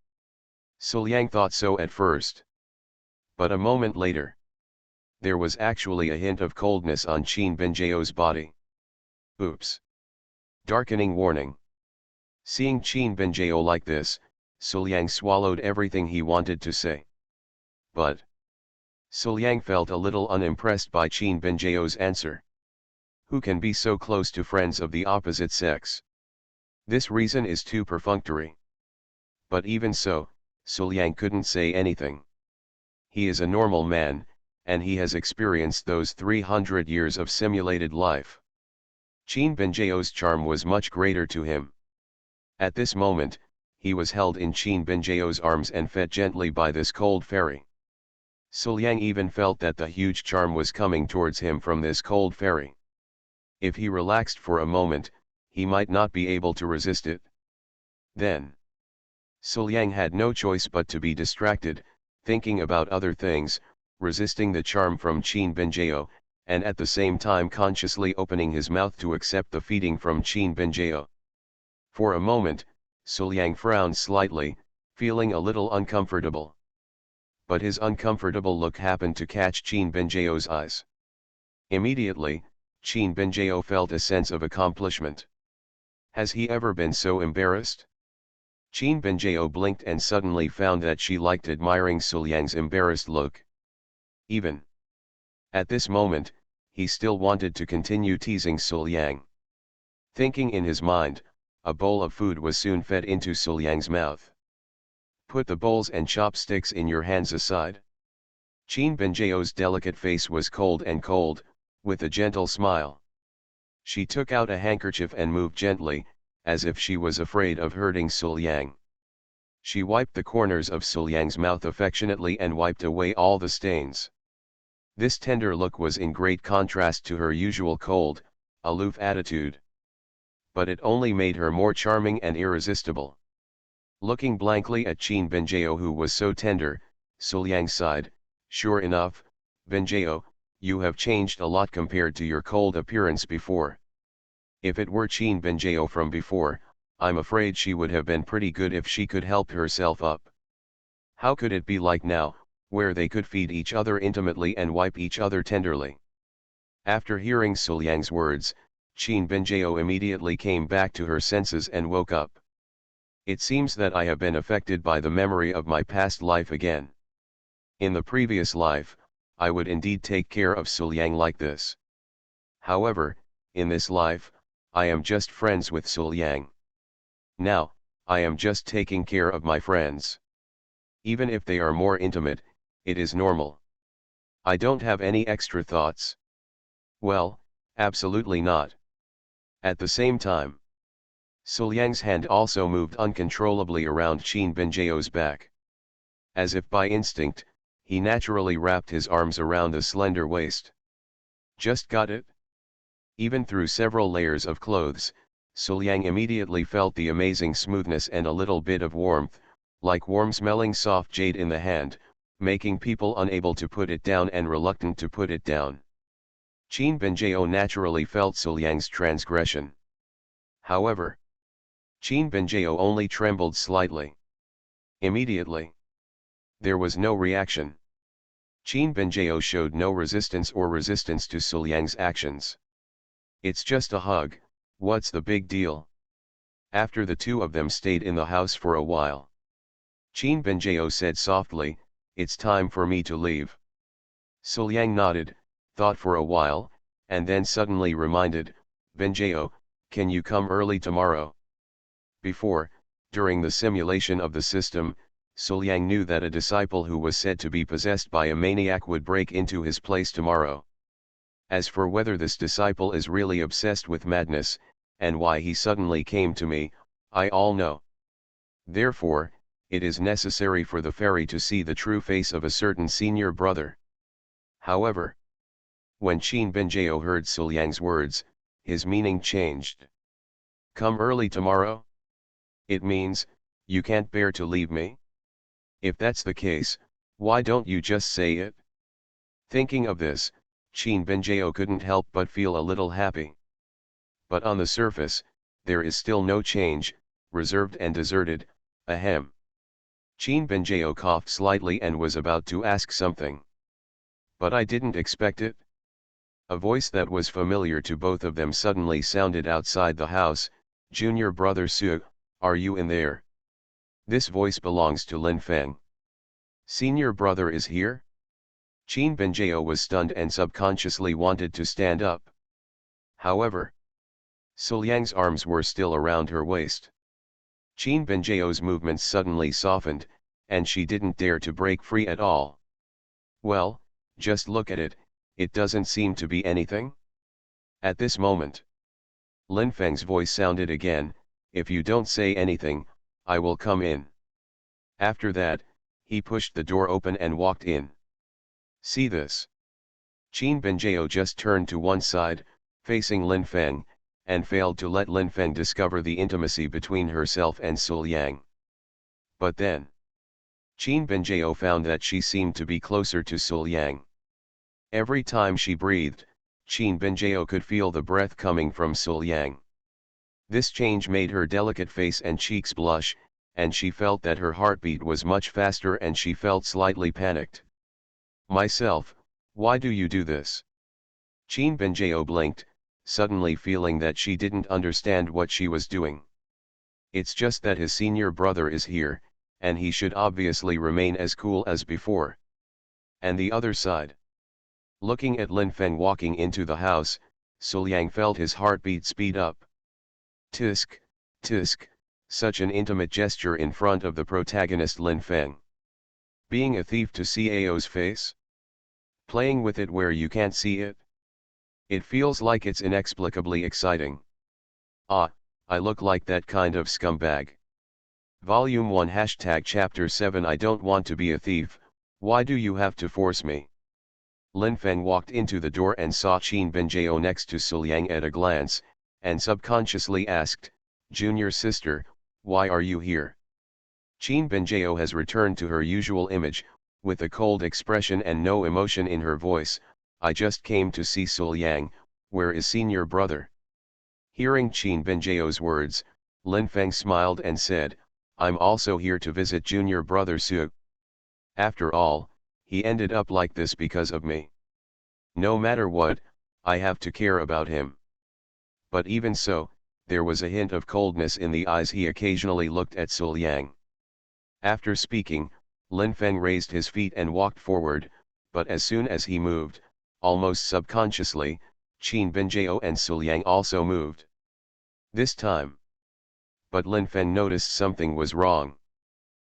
Suliang thought so at first. But a moment later, there was actually a hint of coldness on Qin Benjao's body. Oops. Darkening warning. Seeing Qin Benjao like this, Suliang swallowed everything he wanted to say. But Suliang felt a little unimpressed by Qin Benjao's answer. Who can be so close to friends of the opposite sex? This reason is too perfunctory. But even so, Suliang couldn't say anything. He is a normal man, and he has experienced those 300 years of simulated life. Qin Benjao's charm was much greater to him. At this moment, he was held in Qin Benjao's arms and fed gently by this cold fairy. Suliang even felt that the huge charm was coming towards him from this cold fairy. If he relaxed for a moment, he might not be able to resist it. Then, Suliang had no choice but to be distracted, thinking about other things, resisting the charm from Qin Benjao, and at the same time consciously opening his mouth to accept the feeding from Qin Benjao. For a moment, Suliang frowned slightly, feeling a little uncomfortable. But his uncomfortable look happened to catch Qin Benjao's eyes. Immediately, Qin Benjao felt a sense of accomplishment. Has he ever been so embarrassed? Qin Benjao blinked and suddenly found that she liked admiring Suliang's embarrassed look. Even at this moment, he still wanted to continue teasing Suliang. Thinking in his mind, a bowl of food was soon fed into Suliang's mouth. Put the bowls and chopsticks in your hands aside. Qin Benjao's delicate face was cold, with a gentle smile. She took out a handkerchief and moved gently, as if she was afraid of hurting Suliang. She wiped the corners of Suliang's mouth affectionately and wiped away all the stains. This tender look was in great contrast to her usual cold, aloof attitude. But it only made her more charming and irresistible. Looking blankly at Qin Benjao, who was so tender, Suliang sighed, "Sure enough, Benjao, you have changed a lot compared to your cold appearance before. If it were Qin Benjio from before, I'm afraid she would have been pretty good if she could help herself up. How could it be like now, where they could feed each other intimately and wipe each other tenderly? After hearing Suliang's words, Qin Benjio immediately came back to her senses and woke up. It seems that I have been affected by the memory of my past life again. In the previous life, I would indeed take care of Suliang like this. However, in this life, I am just friends with Suliang. Now, I am just taking care of my friends. Even if they are more intimate, it is normal. I don't have any extra thoughts. Well, absolutely not. At the same time, Suliang's hand also moved uncontrollably around Qin Benjio's back. As if by instinct, he naturally wrapped his arms around the slender waist. Just got it? Even through several layers of clothes, Suliang immediately felt the amazing smoothness and a little bit of warmth, like warm-smelling soft jade in the hand, making people unable to put it down and reluctant to put it down. Qin Benjio naturally felt Suliang's transgression. However, Qin Benjio only trembled slightly. Immediately, there was no reaction. Qin Benjio showed no resistance to Suliang's actions. It's just a hug, what's the big deal? After the two of them stayed in the house for a while, Qin Benjio said softly, "It's time for me to leave." Suliang nodded, thought for a while, and then suddenly reminded, "Benjio, can you come early tomorrow?" Before, during the simulation of the system, Suliang knew that a disciple who was said to be possessed by a maniac would break into his place tomorrow. As for whether this disciple is really obsessed with madness, and why he suddenly came to me, I all know. Therefore, it is necessary for the fairy to see the true face of a certain senior brother. However, when Qin Benjio heard Suliang's words, his meaning changed. Come early tomorrow? It means, you can't bear to leave me? If that's the case, why don't you just say it? Thinking of this, Qin Benjio couldn't help but feel a little happy. But on the surface, there is still no change, reserved and deserted, ahem. Qin Benjio coughed slightly and was about to ask something. But I didn't expect it. A voice that was familiar to both of them suddenly sounded outside the house, "Junior brother Su, are you in there?" This voice belongs to Lin Feng. Senior brother is here? Qin Benjio was stunned and subconsciously wanted to stand up. However, Suliang's arms were still around her waist. Qin Benjio's movements suddenly softened, and she didn't dare to break free at all. Well, just look at it, it doesn't seem to be anything. At this moment, Lin Feng's voice sounded again, "If you don't say anything, I will come in." After that, he pushed the door open and walked in. See this? Qin Benjio just turned to one side, facing Lin Feng, and failed to let Lin Feng discover the intimacy between herself and Suliang. But then, Qin Benjio found that she seemed to be closer to Suliang. Every time she breathed, Qin Benjio could feel the breath coming from Suliang. This change made her delicate face and cheeks blush, and she felt that her heartbeat was much faster and she felt slightly panicked. "Myself, why do you do this?" Qin Benjio blinked, suddenly feeling that she didn't understand what she was doing. It's just that his senior brother is here, and he should obviously remain as cool as before. And the other side. Looking at Lin Feng walking into the house, Suliang felt his heartbeat speed up. Tisk, tisk, such an intimate gesture in front of the protagonist Lin Feng. Being a thief to Cao's face? Playing with it where you can't see it? It feels like it's inexplicably exciting. Ah, I look like that kind of scumbag. Volume 1 Chapter 7 I don't want to be a thief, why do you have to force me? Lin Feng walked into the door and saw Qin Benjio next to Suliang at a glance, and subconsciously asked, "Junior sister, why are you here?" Qin Benjio has returned to her usual image, with a cold expression and no emotion in her voice. "I just came to see Suliang, where is senior brother?" Hearing Qin Benjiao's words, Lin Feng smiled and said, I'm also here to visit junior brother Su. After all, he ended up like this because of me. No matter what, I have to care about him. But even so, there was a hint of coldness in the eyes he occasionally looked at Sul Yang. After speaking, Lin Feng raised his feet and walked forward, but as soon as he moved, almost subconsciously, Qin Benjiao and Sul Yang also moved. This time. But Lin Feng noticed something was wrong.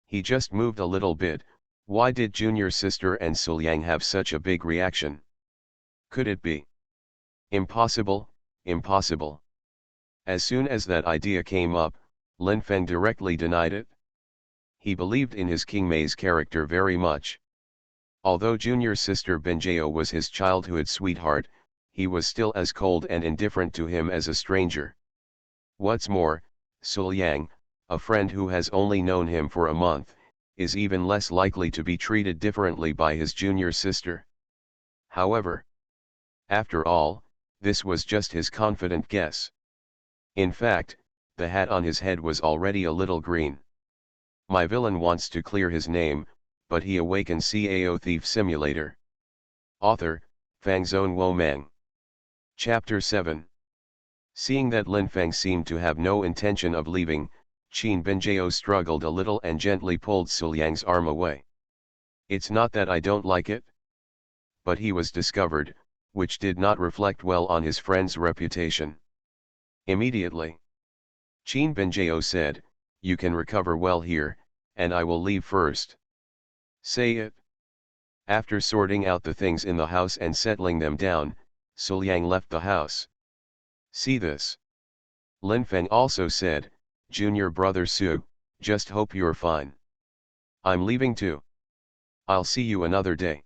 He just moved a little bit. Why did junior sister and Sul Yang have such a big reaction? Could it be? Impossible, impossible. As soon as that idea came up, Lin Feng directly denied it. He believed in his King Mei's character very much. Although junior sister Benjiao was his childhood sweetheart, he was still as cold and indifferent to him as a stranger. What's more, Sul Yang, a friend who has only known him for a month, is even less likely to be treated differently by his junior sister. However, after all, this was just his confident guess. In fact, the hat on his head was already a little green. My villain wants to clear his name, but he awakens Cao Thief Simulator. Author, Fangzone Wo Meng. Chapter 7. Seeing that Lin Feng seemed to have no intention of leaving, Qin Benjiao struggled a little and gently pulled Sul Yang's arm away. It's not that I don't like it. But he was discovered, which did not reflect well on his friend's reputation. Immediately, Qin Benjiao said, you can recover well here, and I will leave first. Say it. After sorting out the things in the house and settling them down, Sul Yang left the house. See this. Lin Feng also said, junior brother Su, just hope you're fine. I'm leaving too. I'll see you another day.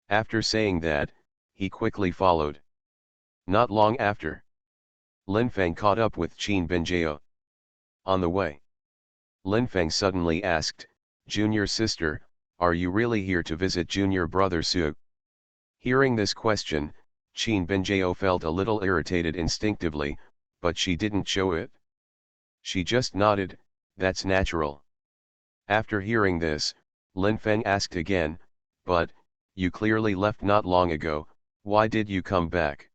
After saying that, he quickly followed. Not long after, Lin Feng caught up with Qin Benjiao. On the way, Lin Feng suddenly asked, junior sister, are you really here to visit junior brother Su? Hearing this question, Qin Benjiao felt a little irritated instinctively, but she didn't show it. She just nodded, that's natural. After hearing this, Lin Feng asked again, but, you clearly left not long ago, why did you come back?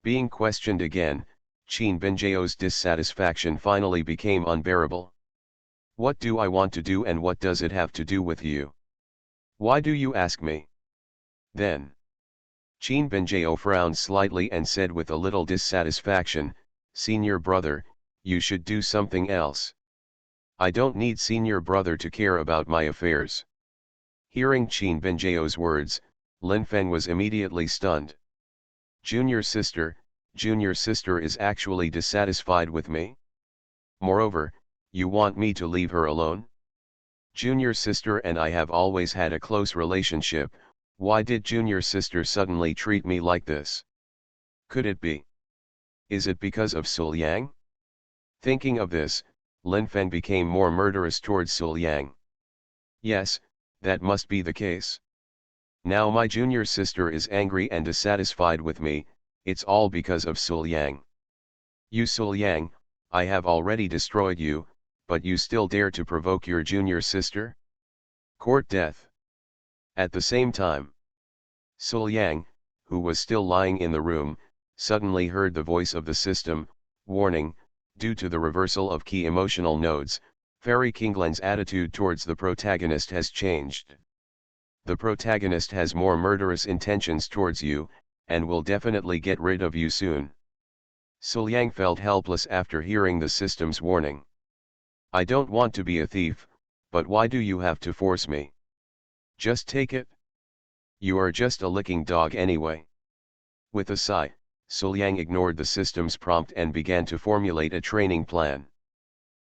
Being questioned again, Qin Benjiao's dissatisfaction finally became unbearable. What do I want to do and what does it have to do with you? Why do you ask me? Then, Qin Benjiao frowned slightly and said with a little dissatisfaction, senior brother, you should do something else. I don't need senior brother to care about my affairs. Hearing Qin Benjiao's words, Lin Feng was immediately stunned. Junior sister is actually dissatisfied with me? Moreover, you want me to leave her alone? Junior sister and I have always had a close relationship, why did junior sister suddenly treat me like this? Could it be? Is it because of Sul Yang? Thinking of this, Lin Feng became more murderous towards Sul Yang. Yes, that must be the case. Now my junior sister is angry and dissatisfied with me, it's all because of Sul Yang. You Sul Yang, I have already destroyed you, but you still dare to provoke your junior sister? Court death. At the same time, Sul Yang, who was still lying in the room, suddenly heard the voice of the system, warning, due to the reversal of key emotional nodes, Fairy Kinglan's attitude towards the protagonist has changed. The protagonist has more murderous intentions towards you, and will definitely get rid of you soon. Sul Yang felt helpless after hearing the system's warning. I don't want to be a thief, but why do you have to force me? Just take it. You are just a licking dog anyway. With a sigh, Sul Yang ignored the system's prompt and began to formulate a training plan.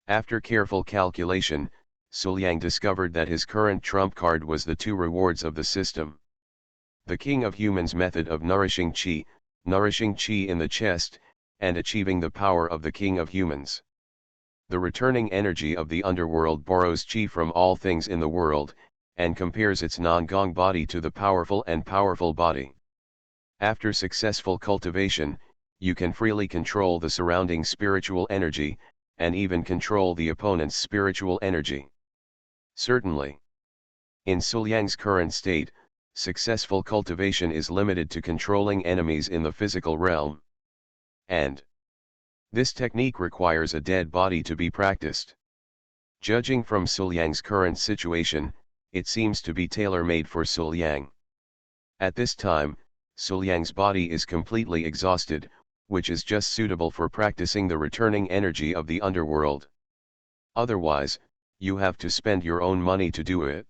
After careful calculation, Sul Yang discovered that his current trump card was the two rewards of the system. The King of Humans method of nourishing chi in the chest, and achieving the power of the King of Humans. The returning energy of the underworld borrows chi from all things in the world, and compares its non-gong body to the powerful and powerful body. After successful cultivation, you can freely control the surrounding spiritual energy, and even control the opponent's spiritual energy. Certainly. In Suliang's current state, successful cultivation is limited to controlling enemies in the physical realm. And this technique requires a dead body to be practiced. Judging from Suliang's current situation, it seems to be tailor-made for Suliang. At this time, Suliang's body is completely exhausted, which is just suitable for practicing the returning energy of the underworld. Otherwise, you have to spend your own money to do it.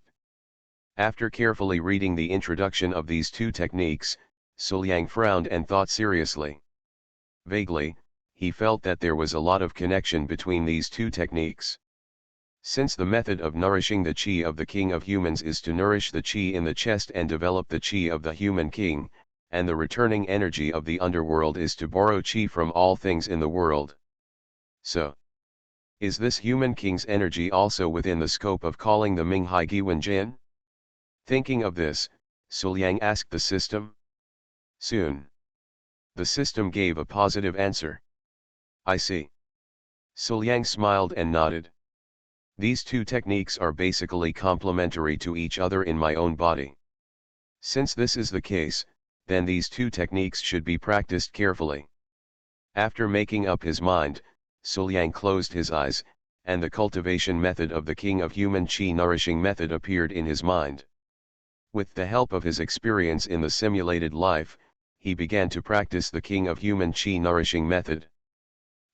After carefully reading the introduction of these two techniques, Suliang frowned and thought seriously. Vaguely, he felt that there was a lot of connection between these two techniques. Since the method of nourishing the chi of the king of humans is to nourish the chi in the chest and develop the chi of the human king, and the returning energy of the underworld is to borrow chi from all things in the world. So, is this human king's energy also within the scope of calling the Minghai Giwen Jin? Thinking of this, Suliang asked the system. Soon. The system gave a positive answer. I see. Suliang smiled and nodded. These two techniques are basically complementary to each other in my own body. Since this is the case, then these two techniques should be practiced carefully. After making up his mind, Suliang closed his eyes, and the cultivation method of the King of Human Chi nourishing method appeared in his mind. With the help of his experience in the simulated life, he began to practice the King of Human Chi nourishing method.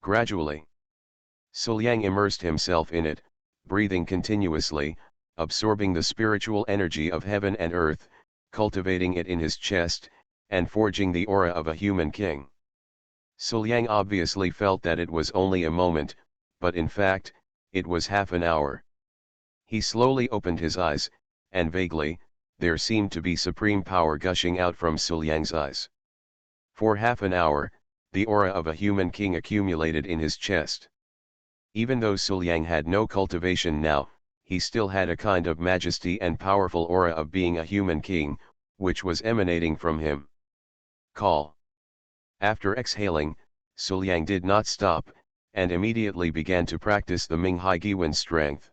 Gradually, Suliang immersed himself in it, breathing continuously, absorbing the spiritual energy of heaven and earth, cultivating it in his chest, and forging the aura of a human king. Suliang obviously felt that it was only a moment, but in fact, it was half an hour. He slowly opened his eyes, and vaguely, there seemed to be supreme power gushing out from Suliang's eyes. For half an hour, the aura of a human king accumulated in his chest. Even though Suliang had no cultivation now, he still had a kind of majesty and powerful aura of being a human king, which was emanating from him. Call. After exhaling, Suliang did not stop, and immediately began to practice the Minghai Giwen strength.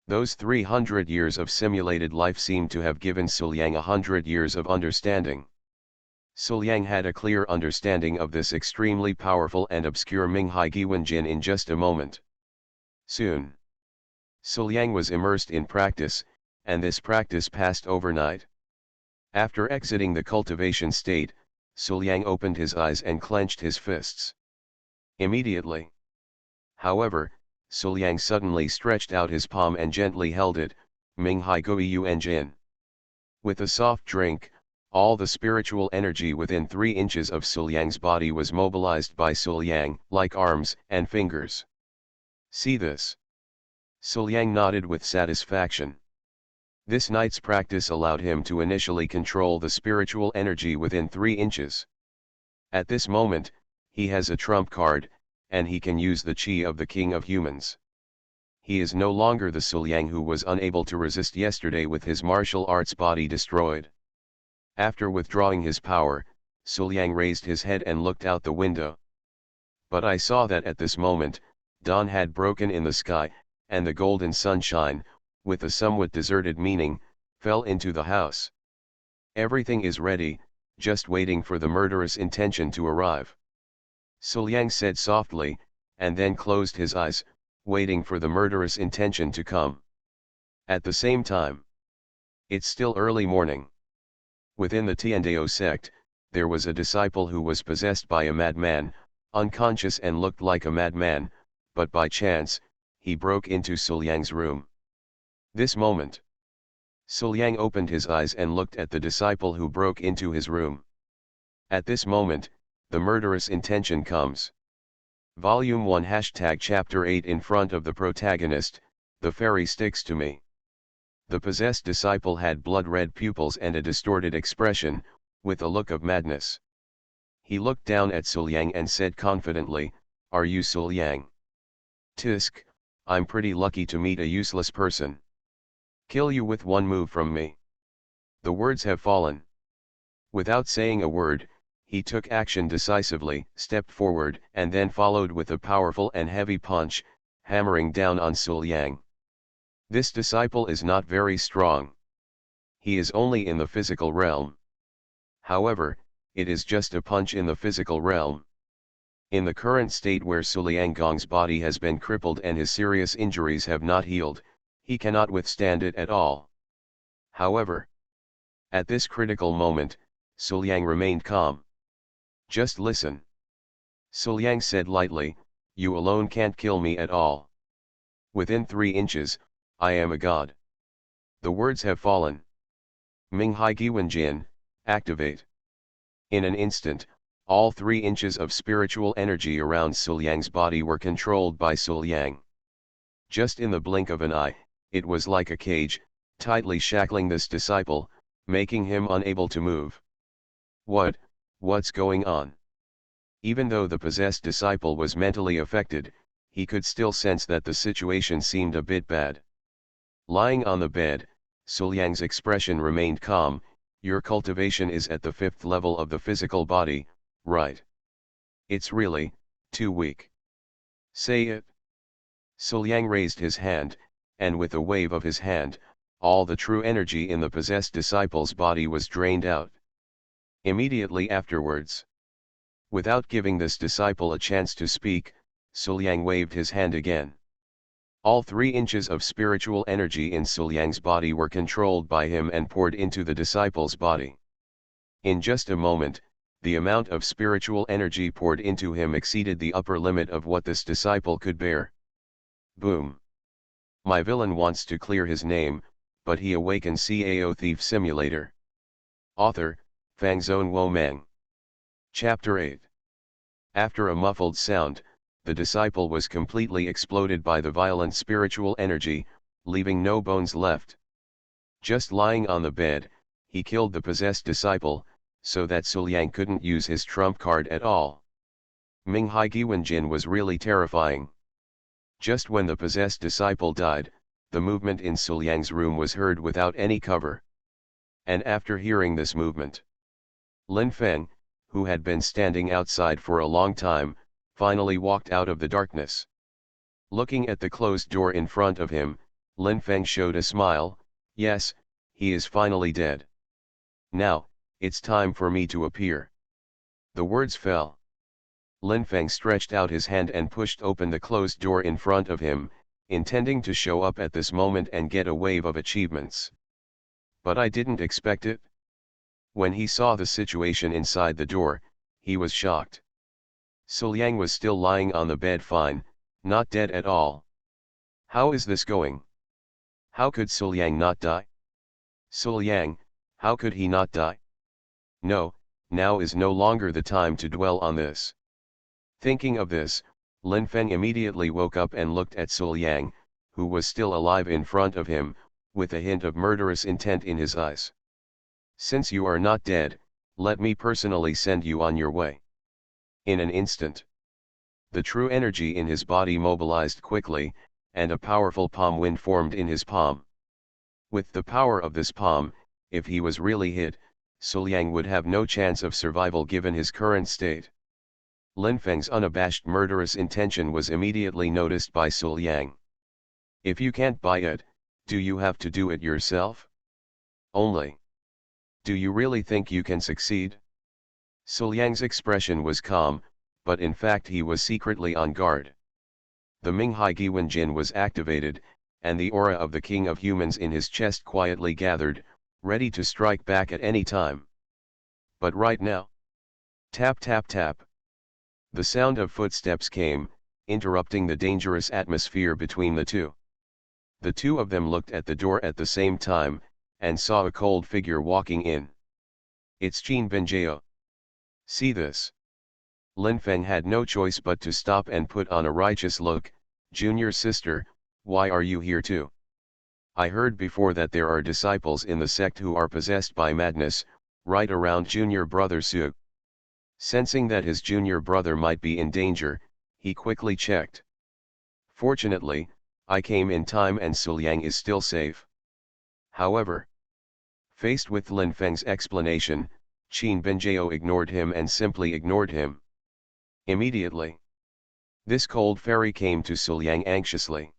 Those 300 years of simulated life seemed to have given Suliang 100 years of understanding. Suliang had a clear understanding of this extremely powerful and obscure Minghai Giwen Jin in just a moment. Soon, Suliang was immersed in practice, and this practice passed overnight. After exiting the cultivation state, Suliang opened his eyes and clenched his fists. Immediately, however, Suliang suddenly stretched out his palm and gently held it, Minghai Giwen Jin. With a soft drink, all the spiritual energy within 3 inches of Suliang's body was mobilized by Suliang, like arms and fingers. See this? Suliang nodded with satisfaction. This night's practice allowed him to initially control the spiritual energy within 3 inches. At this moment, he has a trump card, and he can use the chi of the King of Humans. He is no longer the Suliang who was unable to resist yesterday with his martial arts body destroyed. After withdrawing his power, Suliang raised his head and looked out the window. But I saw that at this moment, dawn had broken in the sky, and the golden sunshine, with a somewhat deserted meaning, fell into the house. Everything is ready, just waiting for the murderous intention to arrive. Suliang said softly, and then closed his eyes, waiting for the murderous intention to come. At the same time, it's still early morning. Within the Tiandao sect, there was a disciple who was possessed by a madman, unconscious and looked like a madman, but by chance, he broke into Suliang's room. This moment, Suliang opened his eyes and looked at the disciple who broke into his room. At this moment, the murderous intention comes. Volume 1 Chapter 8 In front of the protagonist, the fairy sticks to me. The possessed disciple had blood-red pupils and a distorted expression, with a look of madness. He looked down at Suliang and said confidently, "Are you Suliang?" "Tisk, I'm pretty lucky to meet a useless person. Kill you with one move from me." The words have fallen. Without saying a word, He took action decisively, stepped forward, and then followed with a powerful and heavy punch, hammering down on Sul Yang. This disciple is not very strong. He is only in the physical realm. However, it is just a punch in the physical realm. In the current state where Su Liangong's body has been crippled and his serious injuries have not healed, he cannot withstand it at all. However, at this critical moment, Su Liang remained calm. Just listen. Su Liang said lightly, "You alone can't kill me at all. Within 3 inches, I am a god." The words have fallen. Ming Hai Giwen Jin, activate. In an instant, all 3 inches of spiritual energy around Su Liang's body were controlled by Su Liang. Just in the blink of an eye, it was like a cage, tightly shackling this disciple, making him unable to move. What's going on? Even though the possessed disciple was mentally affected, he could still sense that the situation seemed a bit bad. Lying on the bed, Su Liang's expression remained calm. "Your cultivation is at the 5th level of the physical body, right? It's really too weak. Say it." Su Liang raised his hand, and with a wave of his hand, all the true energy in the possessed disciple's body was drained out. Immediately afterwards, without giving this disciple a chance to speak, Su Liang waved his hand again. All 3 inches of spiritual energy in Su Liang's body were controlled by him and poured into the disciple's body. In just a moment, the amount of spiritual energy poured into him exceeded the upper limit of what this disciple could bear. Boom. My villain wants to clear his name, but he awakens Cao Thief Simulator. Author, Fangzone Wo Meng. Chapter 8. After a muffled sound, the disciple was completely exploded by the violent spiritual energy, leaving no bones left. Just lying on the bed, he killed the possessed disciple, so that Su Liang couldn't use his trump card at all. Ming Hai Giwen Jin was really terrifying. Just when the possessed disciple died, the movement in Su Liang's room was heard without any cover. And after hearing this movement, Lin Feng, who had been standing outside for a long time, finally walked out of the darkness. Looking at the closed door in front of him, Lin Feng showed a smile. "Yes, he is finally dead. Now, it's time for me to appear." The words fell. Lin Feng stretched out his hand and pushed open the closed door in front of him, intending to show up at this moment and get a wave of achievements. But I didn't expect it. When he saw the situation inside the door, he was shocked. Su Liang was still lying on the bed fine, not dead at all. How is this going? How could Su Liang not die? Su Liang, how could he not die? No, now is no longer the time to dwell on this. Thinking of this, Lin Feng immediately woke up and looked at Su Liang, who was still alive in front of him, with a hint of murderous intent in his eyes. "Since you are not dead, let me personally send you on your way." In an instant, the true energy in his body mobilized quickly, and a powerful palm wind formed in his palm. With the power of this palm, if he was really hit, Su Liang would have no chance of survival given his current state. Lin Feng's unabashed murderous intention was immediately noticed by Su Liang. "If you can't buy it, do you have to do it yourself? Only. Do you really think you can succeed?" Su Liang's expression was calm, but in fact he was secretly on guard. The Ming Hai Giwen Jin was activated, and the aura of the King of Humans in his chest quietly gathered, ready to strike back at any time. But right now, tap tap tap. The sound of footsteps came, interrupting the dangerous atmosphere between the two. The two of them looked at the door at the same time, and saw a cold figure walking in. "It's Qin Benjao. See this." Lin Feng had no choice but to stop and put on a righteous look. "Junior sister, why are you here too? I heard before that there are disciples in the sect who are possessed by madness, right around junior brother Su." Sensing that his junior brother might be in danger, he quickly checked. "Fortunately, I came in time and Su Liang is still safe." However, faced with Lin Feng's explanation, Qin Benjio ignored him and simply ignored him. Immediately, this cold fairy came to Suliang anxiously.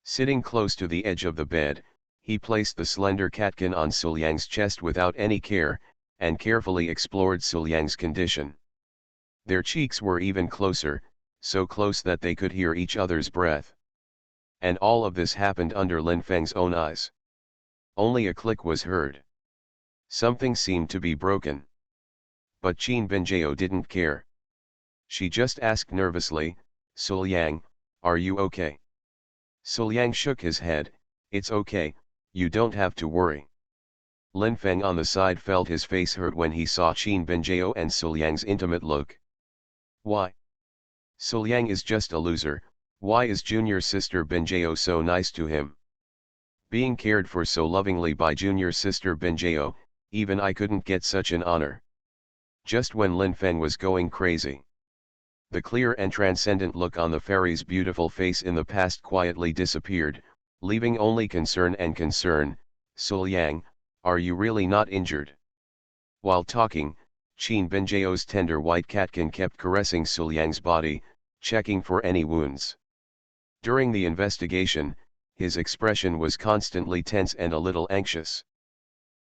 Sitting close to the edge of the bed, he placed the slender catkin on Suliang's chest without any care, and carefully explored Suliang's condition. Their cheeks were even closer, so close that they could hear each other's breath. And all of this happened under Lin Feng's own eyes. Only a click was heard. Something seemed to be broken. But Qin Benjio didn't care. She just asked nervously, "Suliang, are you okay?" Suliang shook his head, "It's okay, you don't have to worry." Lin Feng on the side felt his face hurt when he saw Qin Benjio and Suliang's intimate look. Why? Suliang is just a loser, why is junior sister Benjio so nice to him? Being cared for so lovingly by junior sister Benjio, even I couldn't get such an honor. Just when Lin Feng was going crazy. The clear and transcendent look on the fairy's beautiful face in the past quietly disappeared, leaving only concern and concern. "Suliang, are you really not injured?" While talking, Qin Benjio's tender white catkin kept caressing Suliang's body, checking for any wounds. During the investigation, his expression was constantly tense and a little anxious.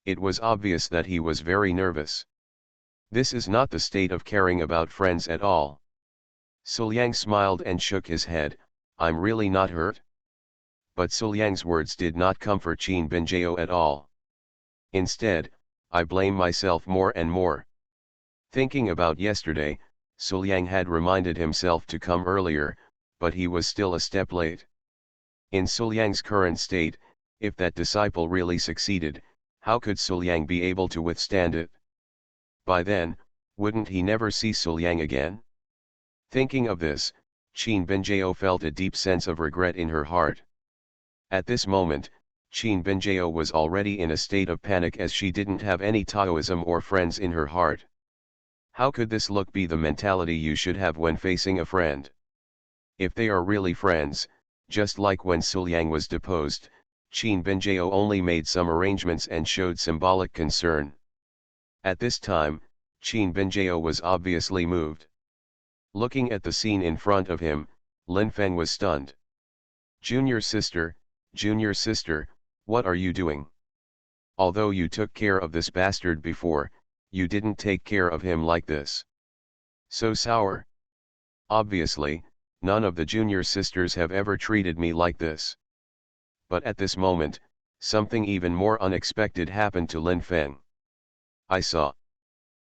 It was obvious that he was very nervous. This is not the state of caring about friends at all. Suliang smiled and shook his head, "I'm really not hurt." But Suliang's words did not comfort Qin Benjio at all. Instead, "I blame myself more and more." Thinking about yesterday, Suliang had reminded himself to come earlier, but he was still a step late. In Suliang's current state, if that disciple really succeeded, how could Suliang be able to withstand it? By then, wouldn't he never see Suliang again? Thinking of this, Qin Benjio felt a deep sense of regret in her heart. At this moment, Qin Benjio was already in a state of panic as she didn't have any Taoism or friends in her heart. How could this look be the mentality you should have when facing a friend? If they are really friends, just like when Suliang was deposed, Qin Benjio only made some arrangements and showed symbolic concern. At this time, Qin Benjio was obviously moved. Looking at the scene in front of him, Lin Feng was stunned. Junior sister, what are you doing? Although you took care of this bastard before, you didn't take care of him like this. So sour. Obviously, none of the junior sisters have ever treated me like this. But at this moment, something even more unexpected happened to Lin Feng. I saw.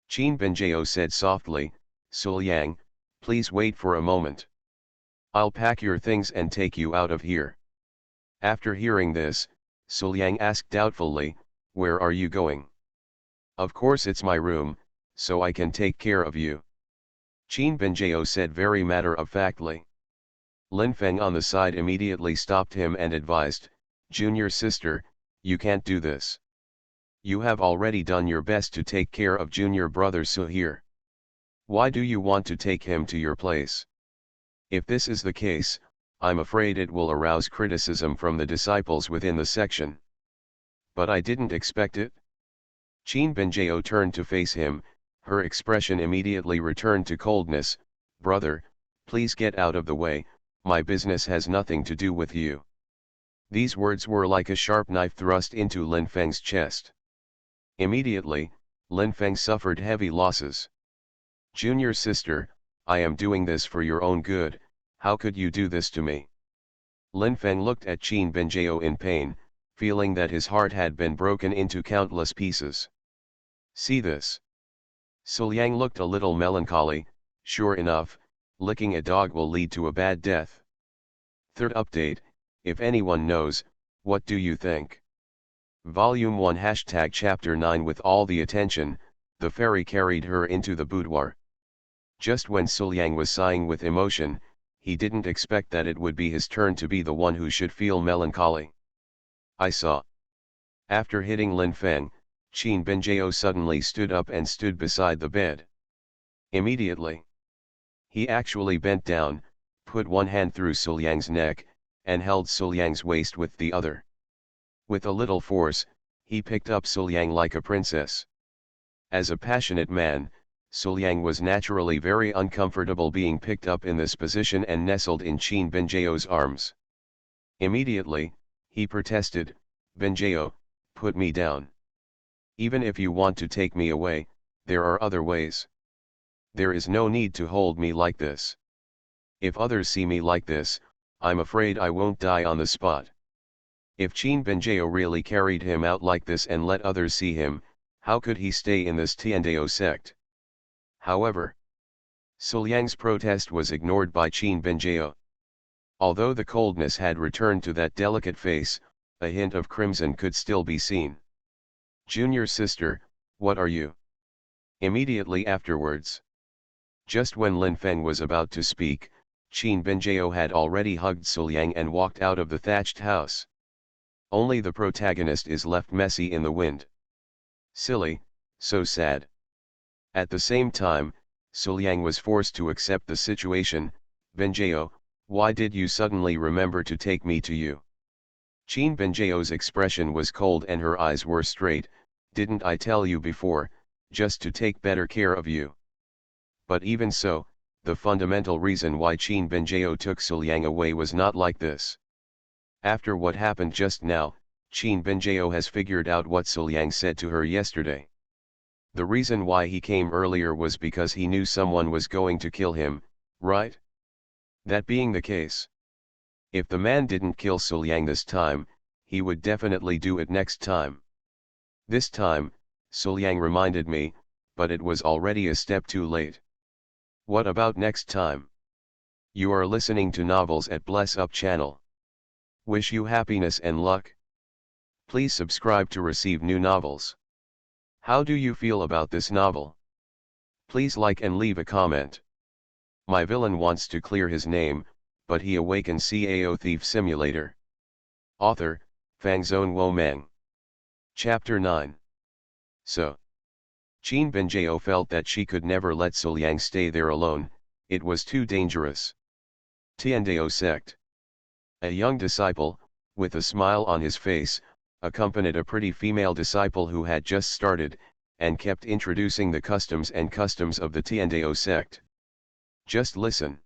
Qin Benjio said softly, "Suliang, please wait for a moment. I'll pack your things and take you out of here." After hearing this, Suliang asked doubtfully, "Where are you going?" "Of course it's my room, so I can take care of you." Qin Benjio said very matter-of-factly. Lin Feng on the side immediately stopped him and advised, "Junior sister, you can't do this. You have already done your best to take care of junior brother Su here. Why do you want to take him to your place? If this is the case, I'm afraid it will arouse criticism from the disciples within the section." "But I didn't expect it." Qin Benjio turned to face him, her expression immediately returned to coldness. "Brother, please get out of the way, my business has nothing to do with you." These words were like a sharp knife thrust into Lin Feng's chest. Immediately, Lin Feng suffered heavy losses. "Junior sister, I am doing this for your own good, how could you do this to me?" Lin Feng looked at Qin Benjio in pain, feeling that his heart had been broken into countless pieces. "See this?" Suliang looked a little melancholy. "Sure enough, licking a dog will lead to a bad death." Third update, if anyone knows, what do you think? Volume 1 Chapter 9 With all the attention, the fairy carried her into the boudoir. Just when Suliang was sighing with emotion, he didn't expect that it would be his turn to be the one who should feel melancholy. "I saw." After hitting Lin Feng, Qin Benjio suddenly stood up and stood beside the bed. Immediately, he actually bent down, put one hand through Suliang's neck, and held Suliang's waist with the other. With a little force, he picked up Suliang like a princess. As a passionate man, Suliang was naturally very uncomfortable being picked up in this position and nestled in Qin Benjao's arms. Immediately, he protested, "Benjao, put me down. Even if you want to take me away, there are other ways. There is no need to hold me like this. If others see me like this, I'm afraid I won't die on the spot." If Qin Benjao really carried him out like this and let others see him, how could he stay in this Tiandao sect? However, Suliang's protest was ignored by Qin Benjao. Although the coldness had returned to that delicate face, a hint of crimson could still be seen. "Junior sister, what are you?" Immediately afterwards. Just when Lin Feng was about to speak, Qin Benjao had already hugged Suliang and walked out of the thatched house. Only the protagonist is left messy in the wind. Silly, so sad. At the same time, Suliang was forced to accept the situation. "Benjao, why did you suddenly remember to take me to you?" Qin Benjao's expression was cold and her eyes were straight. "Didn't I tell you before, just to take better care of you?" But even so, the fundamental reason why Qin Benjao took Suliang away was not like this. After what happened just now, Qin Benjao has figured out what Suliang said to her yesterday. The reason why he came earlier was because he knew someone was going to kill him, right? That being the case, if the man didn't kill Suliang this time, he would definitely do it next time. This time, Suliang reminded me, but it was already a step too late. What about next time? You are listening to Novels at Bless Up channel. Wish you happiness and luck. Please subscribe to receive new novels. How do you feel about this novel? Please like and leave a comment. My villain wants to clear his name, but he awakens Cao Thief Simulator. Author, Fangzone Wo Meng. Chapter 9. So, Qin Benjao felt that she could never let Suliang stay there alone, it was too dangerous. Tiandao sect. A young disciple, with a smile on his face, accompanied a pretty female disciple who had just started, and kept introducing the customs of the Tiandao sect. "Just listen."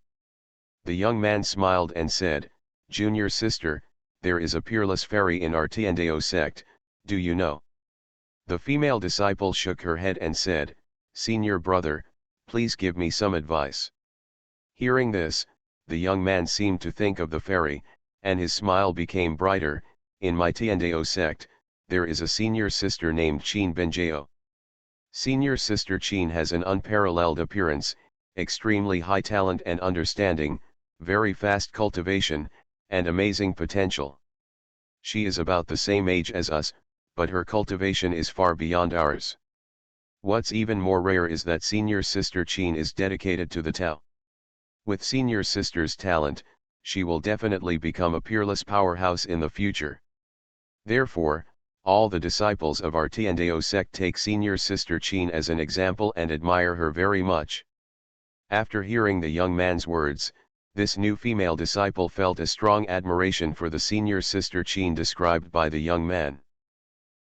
The young man smiled and said, "Junior sister, there is a peerless fairy in our Tiandao sect, do you know?" The female disciple shook her head and said, "Senior brother, please give me some advice." Hearing this, the young man seemed to think of the fairy, and his smile became brighter. "In my Tiandao sect, there is a senior sister named Qin Benjao. Senior sister Qin has an unparalleled appearance, extremely high talent and understanding, very fast cultivation, and amazing potential. She is about the same age as us, but her cultivation is far beyond ours. What's even more rare is that senior sister Qin is dedicated to the Tao. With senior sister's talent, she will definitely become a peerless powerhouse in the future. Therefore, all the disciples of our Tiandao sect take senior sister Qin as an example and admire her very much." After hearing the young man's words, this new female disciple felt a strong admiration for the senior sister Qin described by the young man.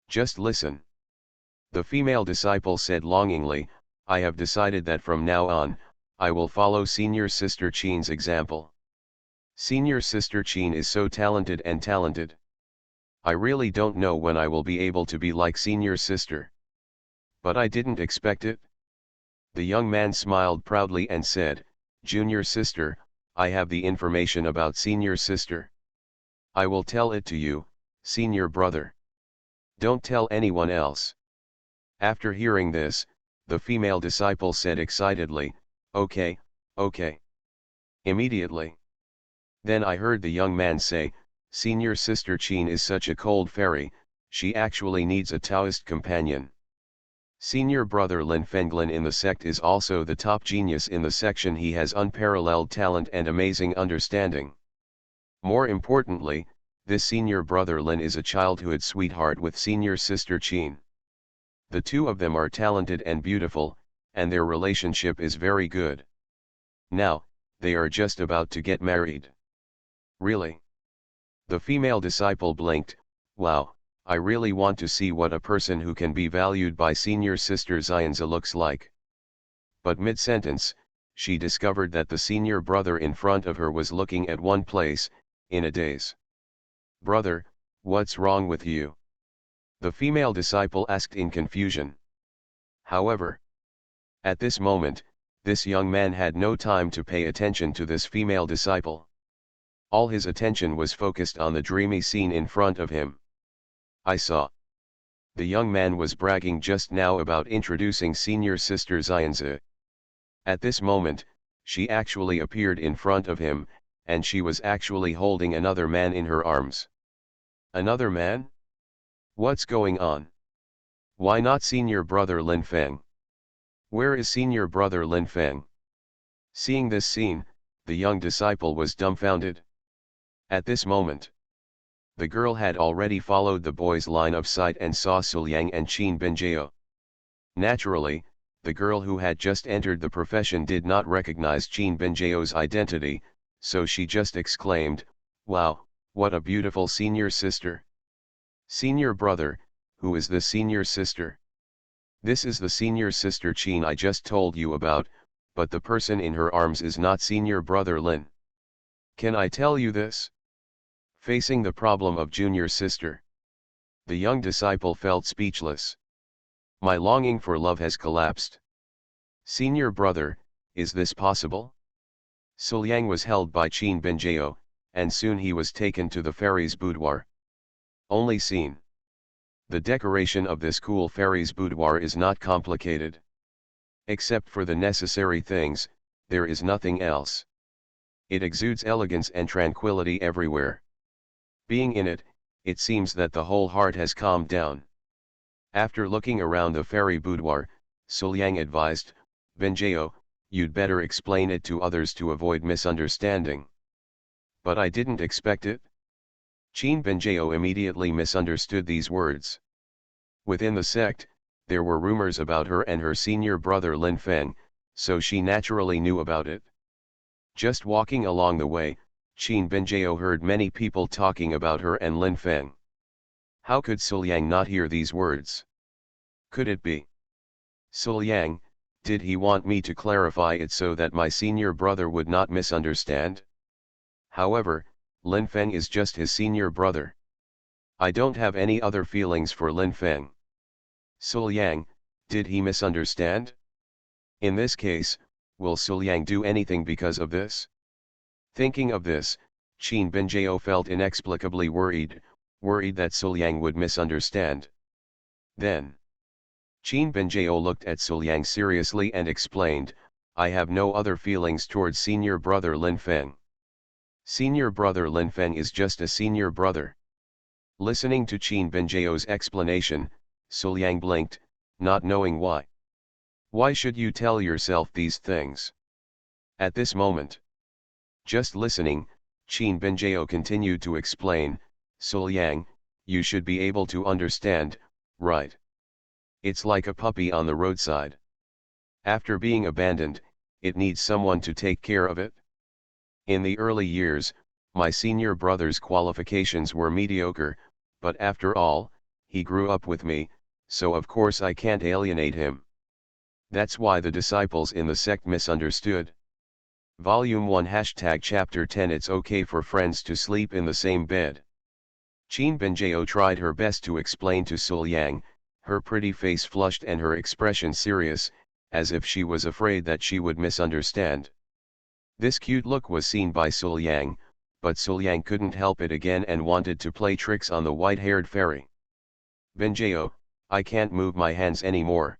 "Just listen." The female disciple said longingly, "I have decided that from now on, I will follow senior sister Qin's example. Senior sister Qin is so talented. I really don't know when I will be able to be like senior sister. But I didn't expect it." The young man smiled proudly and said, "Junior sister, I have the information about senior sister. I will tell it to you, senior brother. Don't tell anyone else." After hearing this, the female disciple said excitedly, Okay. Immediately. Then I heard the young man say, "Senior sister Qin is such a cold fairy, she actually needs a Taoist companion." Senior brother Lin Fenglin in the sect is also the top genius in the section. He has unparalleled talent and amazing understanding. More importantly, this senior brother Lin is a childhood sweetheart with senior sister Qin. The two of them are talented and beautiful, and their relationship is very good. Now, they are just about to get married. Really? The female disciple blinked. Wow, I really want to see what a person who can be valued by senior sister Xianzi looks like. But mid-sentence, she discovered that the senior brother in front of her was looking at one place, in a daze. "Brother, what's wrong with you?" the female disciple asked in confusion. However, at this moment, this young man had no time to pay attention to this female disciple. All his attention was focused on the dreamy scene in front of him. "I saw." The young man was bragging just now about introducing senior sister Xianzi. At this moment, she actually appeared in front of him, and she was actually holding another man in her arms. Another man? What's going on? Why not senior brother Lin Feng? Where is senior brother Lin Feng? Seeing this scene, the young disciple was dumbfounded. At this moment, the girl had already followed the boy's line of sight and saw Suliang and Qin Benjiao. Naturally, the girl who had just entered the profession did not recognize Qin Benjiao's identity, so she just exclaimed, "Wow, what a beautiful senior sister." "Senior brother, who is the senior sister?" "This is the senior sister Qin I just told you about, but the person in her arms is not senior brother Lin." "Can I tell you this?" Facing the problem of junior sister, the young disciple felt speechless. "My longing for love has collapsed." "Senior brother, is this possible?" Suliang was held by Qin Benjiao, and soon he was taken to the fairy's boudoir. Only scene. The decoration of this cool fairy's boudoir is not complicated. Except for the necessary things, there is nothing else. It exudes elegance and tranquility everywhere. Being in it, it seems that the whole heart has calmed down. After looking around the fairy boudoir, Suliang advised, "Benjiao, you'd better explain it to others to avoid misunderstanding." "But I didn't expect it." Qin Benjiao immediately misunderstood these words. Within the sect, there were rumors about her and her senior brother Lin Feng, so she naturally knew about it. Just walking along the way, Qin Benjiao heard many people talking about her and Lin Feng. How could Suliang not hear these words? Could it be? "Suliang, did he want me to clarify it so that my senior brother would not misunderstand? However, Lin Feng is just his senior brother. I don't have any other feelings for Lin Feng." "Suliang, did he misunderstand? In this case, will Suliang do anything because of this?" Thinking of this, Qin Benjiao felt inexplicably worried that Suliang would misunderstand. Then, Qin Benjiao looked at Suliang seriously and explained, "I have no other feelings towards senior brother Lin Feng. Senior brother Lin Feng is just a senior brother." Listening to Qin Benjiao's explanation, Suliang blinked, not knowing why. "Why should you tell yourself these things?" At this moment, just listening, Qin Benjiao continued to explain, "Suliang, you should be able to understand, right? It's like a puppy on the roadside. After being abandoned, it needs someone to take care of it. In the early years, my senior brother's qualifications were mediocre, but after all, he grew up with me, so of course I can't alienate him. That's why the disciples in the sect misunderstood." Volume 1 Chapter 10 It's okay for friends to sleep in the same bed. Qin Benjiao tried her best to explain to Suliang, her pretty face flushed and her expression serious, as if she was afraid that she would misunderstand. This cute look was seen by Suliang, but Suliang couldn't help it again and wanted to play tricks on the white-haired fairy. "Benjiao, I can't move my hands anymore.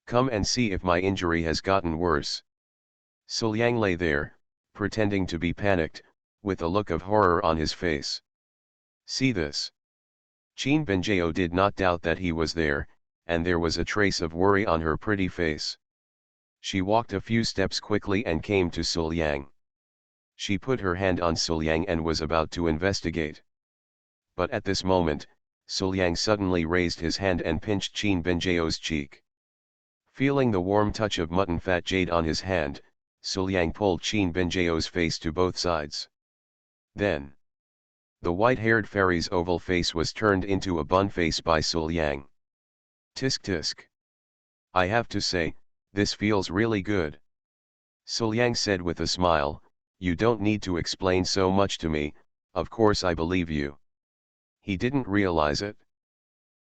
Come and see if my injury has gotten worse." Suliang lay there, pretending to be panicked, with a look of horror on his face. "See this?" Qin Benjiao did not doubt that he was there, and there was a trace of worry on her pretty face. She walked a few steps quickly and came to Suliang. She put her hand on Suliang and was about to investigate. But at this moment, Suliang suddenly raised his hand and pinched Qin Benjiao's cheek. Feeling the warm touch of mutton fat jade on his hand, Suliang pulled Qin Benjiao's face to both sides. Then, The white-haired fairy's oval face was turned into a bun face by Sul Yang. Tisk tisk. I have to say, this feels really good. Sul Yang said with a smile, you don't need to explain so much to me, of course I believe you. He didn't realize it.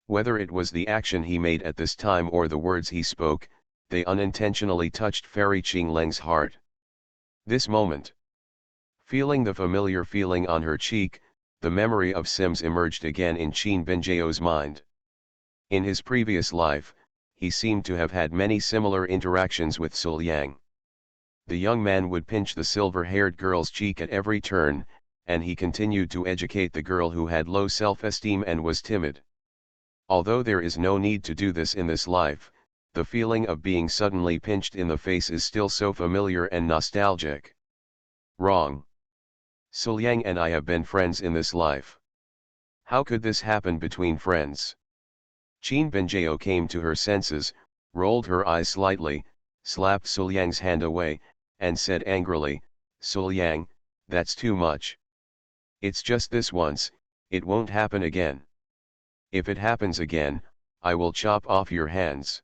Whether it was the action he made at this time or the words he spoke, they unintentionally touched Fairy Qingleng's heart. This moment. Feeling the familiar feeling on her cheek, the memory of Sims emerged again in Qin Benjiao's mind. In his previous life, he seemed to have had many similar interactions with Sul Yang. The young man would pinch the silver-haired girl's cheek at every turn, and he continued to educate the girl who had low self-esteem and was timid. Although there is no need to do this in this life, the feeling of being suddenly pinched in the face is still so familiar and nostalgic. Wrong. Sul Yang and I have been friends in this life. How could this happen between friends? Qin Benjiao came to her senses, rolled her eyes slightly, slapped Sul Yang's hand away, and said angrily, Sul Yang, that's too much. It's just this once, it won't happen again. If it happens again, I will chop off your hands.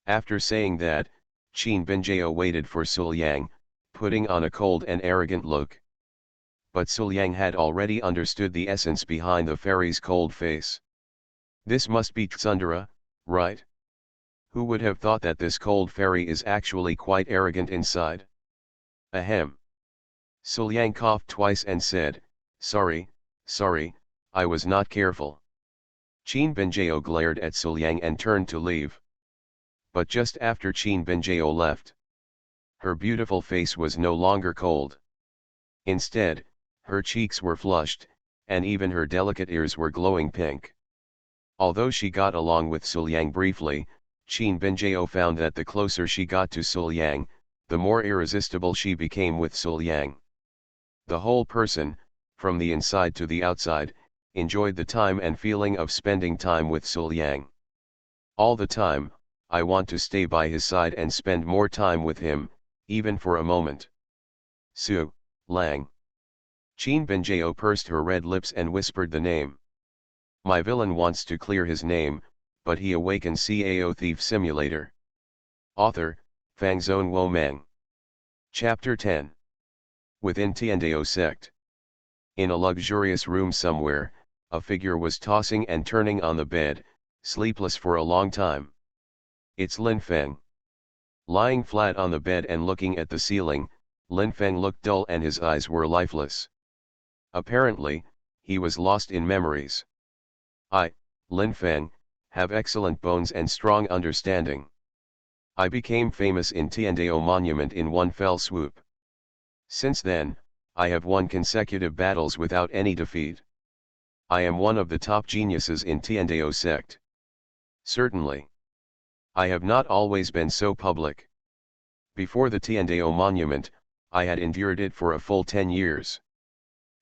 After saying that, Qin Benjiao waited for Sul Yang, putting on a cold and arrogant look. But Sul Yang had already understood the essence behind the fairy's cold face. This must be Tsundere, right? Who would have thought that this cold fairy is actually quite arrogant inside? Ahem. Sul Yang coughed twice and said, sorry, I was not careful. Qin Benjiao glared at Sul Yang and turned to leave. But just after Qin Benjiao left, her beautiful face was no longer cold. Instead, her cheeks were flushed, and even her delicate ears were glowing pink. Although she got along with Sul Yang briefly, Qin Benjiao found that the closer she got to Sul Yang, the more irresistible she became with Sul Yang. The whole person, from the inside to the outside, enjoyed the time and feeling of spending time with Sul Yang. All the time, I want to stay by his side and spend more time with him, even for a moment. Su Lang. Qin Benjiao pursed her red lips and whispered the name. My villain wants to clear his name, but he awakens Cao Thief Simulator. Author, Fangzone Wo Meng. Chapter 10. Within Tiandao sect. In a luxurious room somewhere, a figure was tossing and turning on the bed, sleepless for a long time. It's Lin Feng. Lying flat on the bed and looking at the ceiling, Lin Feng looked dull and his eyes were lifeless. Apparently, he was lost in memories. I, Lin Feng, have excellent bones and strong understanding. I became famous in Tiandao Monument in one fell swoop. Since then, I have won consecutive battles without any defeat. I am one of the top geniuses in Tiandao sect. Certainly. I have not always been so public. Before the Tiandao Monument, I had endured it for a full 10 years.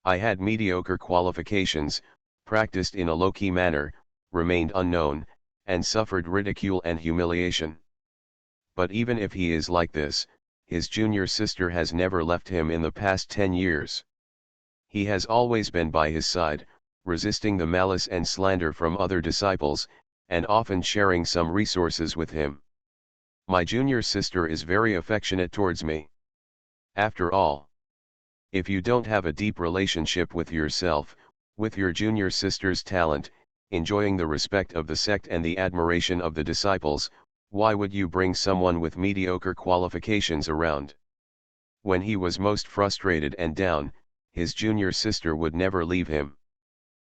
I had mediocre qualifications, practiced in a low-key manner, remained unknown, and suffered ridicule and humiliation. But even if he is like this, his junior sister has never left him in the past 10 years. He has always been by his side, resisting the malice and slander from other disciples, and often sharing some resources with him. My junior sister is very affectionate towards me. After all, if you don't have a deep relationship with yourself, with your junior sister's talent, enjoying the respect of the sect and the admiration of the disciples, why would you bring someone with mediocre qualifications around? When he was most frustrated and down, his junior sister would never leave him.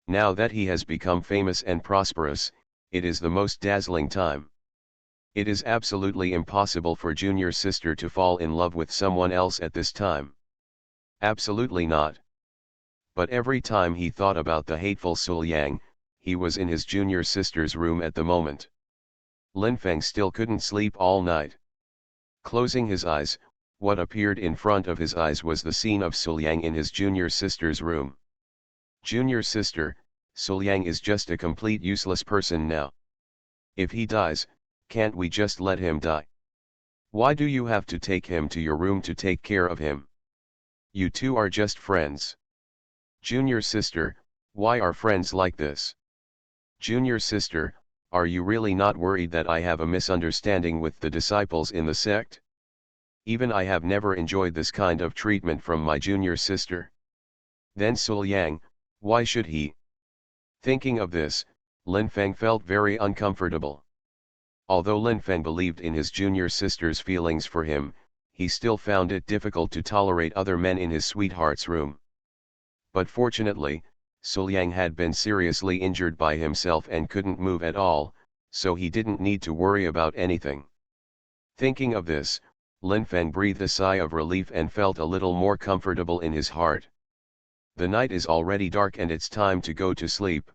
Now that he has become famous and prosperous, it is the most dazzling time. It is absolutely impossible for junior sister to fall in love with someone else at this time. Absolutely not. But every time he thought about the hateful Sul Yang, he was in his junior sister's room at the moment. Lin Feng still couldn't sleep all night. Closing his eyes, what appeared in front of his eyes was the scene of Sul Yang in his junior sister's room. Junior sister, Sul Yang is just a complete useless person now. If he dies, can't we just let him die? Why do you have to take him to your room to take care of him? You two are just friends. Junior sister, why are friends like this? Junior sister, are you really not worried that I have a misunderstanding with the disciples in the sect? Even I have never enjoyed this kind of treatment from my junior sister. Then Sul Yang, why should he? Thinking of this, Lin Feng felt very uncomfortable. Although Lin Feng believed in his junior sister's feelings for him, he still found it difficult to tolerate other men in his sweetheart's room. But fortunately, Sul Yang had been seriously injured by himself and couldn't move at all, so he didn't need to worry about anything. Thinking of this, Lin Feng breathed a sigh of relief and felt a little more comfortable in his heart. The night is already dark and it's time to go to sleep.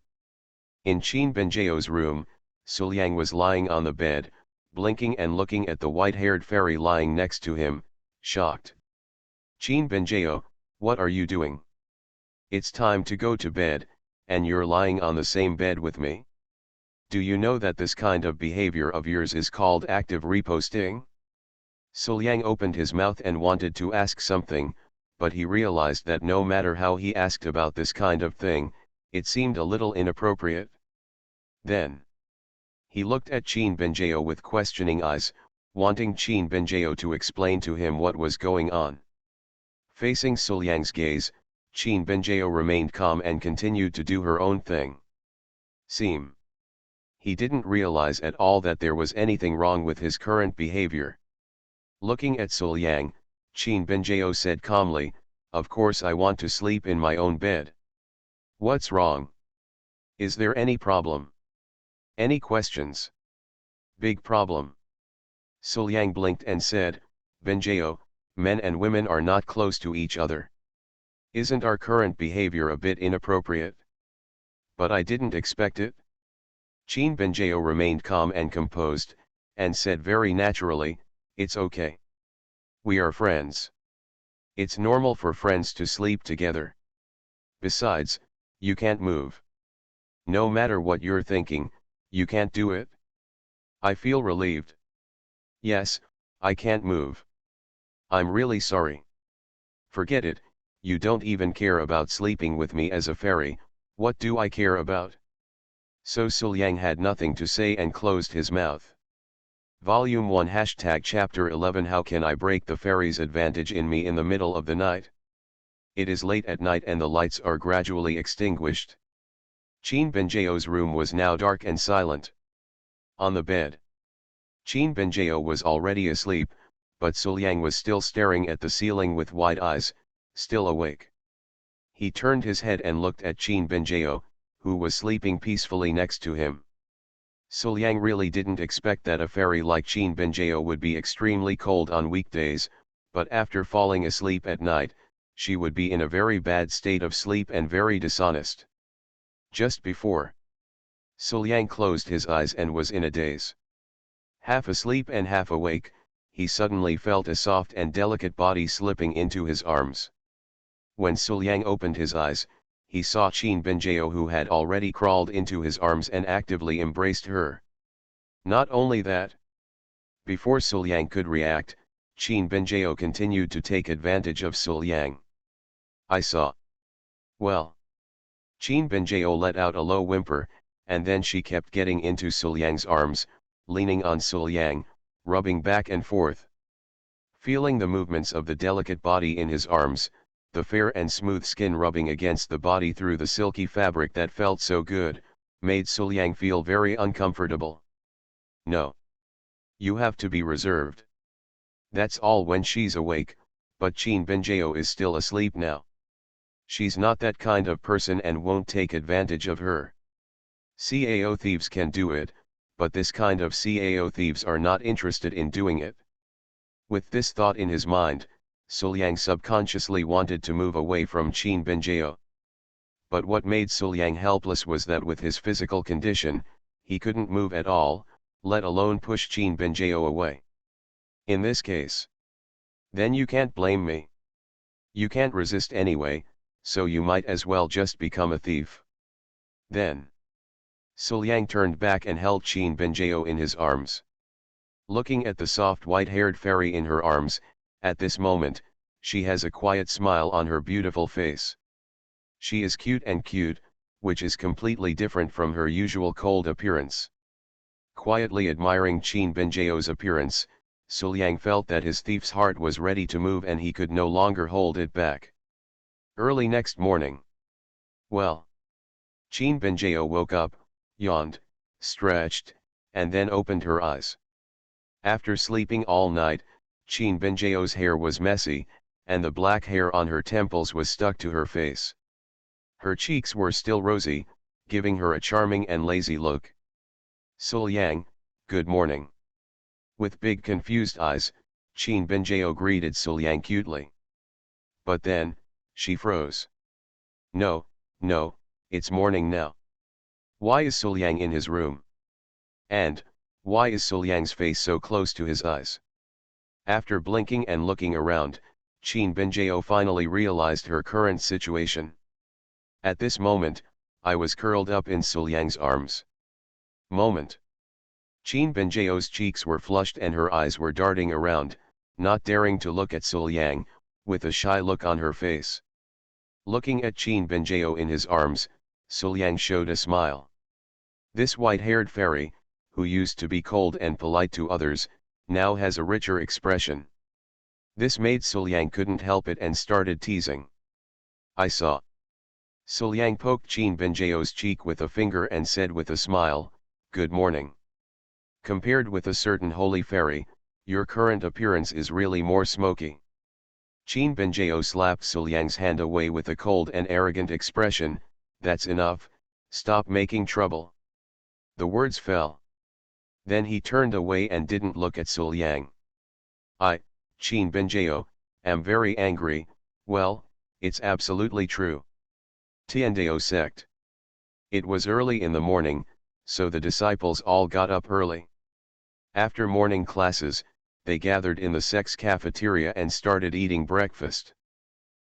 In Qin Benjiao's room, Sul Yang was lying on the bed, blinking and looking at the white-haired fairy lying next to him, shocked. Qin Benjiao, what are you doing? It's time to go to bed, and you're lying on the same bed with me? Do you know that this kind of behavior of yours is called active reposting? Sul Yang opened his mouth and wanted to ask something, but he realized that no matter how he asked about this kind of thing, it seemed a little inappropriate. Then he looked at Qin Benjiao with questioning eyes, wanting Qin Benjiao to explain to him what was going on. Facing Sul Yang's gaze, Qin Benjiao remained calm and continued to do her own thing. He didn't realize at all that there was anything wrong with his current behavior. Looking at Sul Yang, Qin Benjiao said calmly, "Of course I want to sleep in my own bed. What's wrong? Is there any problem? Any questions?" "Big problem." Sul Yang blinked and said, "Benjiao, men and women are not close to each other. Isn't our current behavior a bit inappropriate?" "But I didn't expect it." Qin Benjiao remained calm and composed, and said very naturally, "It's okay. We are friends. It's normal for friends to sleep together. Besides, you can't move. No matter what you're thinking, you can't do it." "I feel relieved." "Yes, I can't move. I'm really sorry." "Forget it, you don't even care about sleeping with me as a fairy, what do I care about?" So Sul Yang had nothing to say and closed his mouth. Volume 1 Chapter 11 How can I break the fairy's advantage in me in the middle of the night? It is late at night and the lights are gradually extinguished. Qin Benjiao's room was now dark and silent. On the bed, Qin Benjiao was already asleep, but Sul Yang was still staring at the ceiling with wide eyes, still awake. He turned his head and looked at Qin Benjiao, who was sleeping peacefully next to him. Sul Yang really didn't expect that a fairy like Qin Benjiao would be extremely cold on weekdays, but after falling asleep at night, she would be in a very bad state of sleep and very dishonest. Just before Sul Yang closed his eyes and was in a daze. Half asleep and half awake, he suddenly felt a soft and delicate body slipping into his arms. When Sul Yang opened his eyes, he saw Qin Benjiao, who had already crawled into his arms and actively embraced her. Not only that, before Sul Yang could react, Qin Benjiao continued to take advantage of Sul Yang. "I saw." "Well." Qin Benjiao let out a low whimper, and then she kept getting into Sul Yang's arms, leaning on Sul Yang, rubbing back and forth. Feeling the movements of the delicate body in his arms, the fair and smooth skin rubbing against the body through the silky fabric that felt so good, made Sul Yang feel very uncomfortable. "No. You have to be reserved. That's all when she's awake, but Qin Benjiao is still asleep now. She's not that kind of person and won't take advantage of her. Cao thieves can do it, but this kind of Cao thieves are not interested in doing it." With this thought in his mind, Sul Yang subconsciously wanted to move away from Qin Benjiao. But what made Sul Yang helpless was that with his physical condition, he couldn't move at all, let alone push Qin Benjiao away. In this case, then you can't blame me. You can't resist anyway, so you might as well just become a thief. Then Sul Yang turned back and held Qin Benjiao in his arms. Looking at the soft white-haired fairy in her arms, at this moment, she has a quiet smile on her beautiful face. She is cute and cute, which is completely different from her usual cold appearance. Quietly admiring Qin Binjiao's appearance, Suliang felt that his thief's heart was ready to move and he could no longer hold it back. Early next morning. Well. Qin Binjiao woke up, yawned, stretched, and then opened her eyes. After sleeping all night, Qin Binjiao's hair was messy, and the black hair on her temples was stuck to her face. Her cheeks were still rosy, giving her a charming and lazy look. Suliang, good morning. With big confused eyes, Qin Binjiao greeted Suliang cutely. But then, she froze. No, it's morning now. Why is Suliang in his room? And, why is Suliang's face so close to his eyes? After blinking and looking around, Qin Binjiao finally realized her current situation. At this moment, I was curled up in Suliang's arms. Moment. Qin Binjiao's cheeks were flushed and her eyes were darting around, not daring to look at Suliang, with a shy look on her face. Looking at Qin Binjiao in his arms, Suliang showed a smile. This white-haired fairy, who used to be cold and polite to others, now has a richer expression. This made Suliang couldn't help it and started teasing. I saw. Suliang poked Qin Binjiao's cheek with a finger and said with a smile, good morning. Compared with a certain holy fairy, your current appearance is really more smoky. Qin Binjiao slapped Suliang's hand away with a cold and arrogant expression, that's enough, stop making trouble. The words fell. Then he turned away and didn't look at Suliang. I, Qin Binjiao, am very angry, well, it's absolutely true. Tiandao sect. It was early in the morning, so the disciples all got up early. After morning classes, they gathered in the sect's cafeteria and started eating breakfast.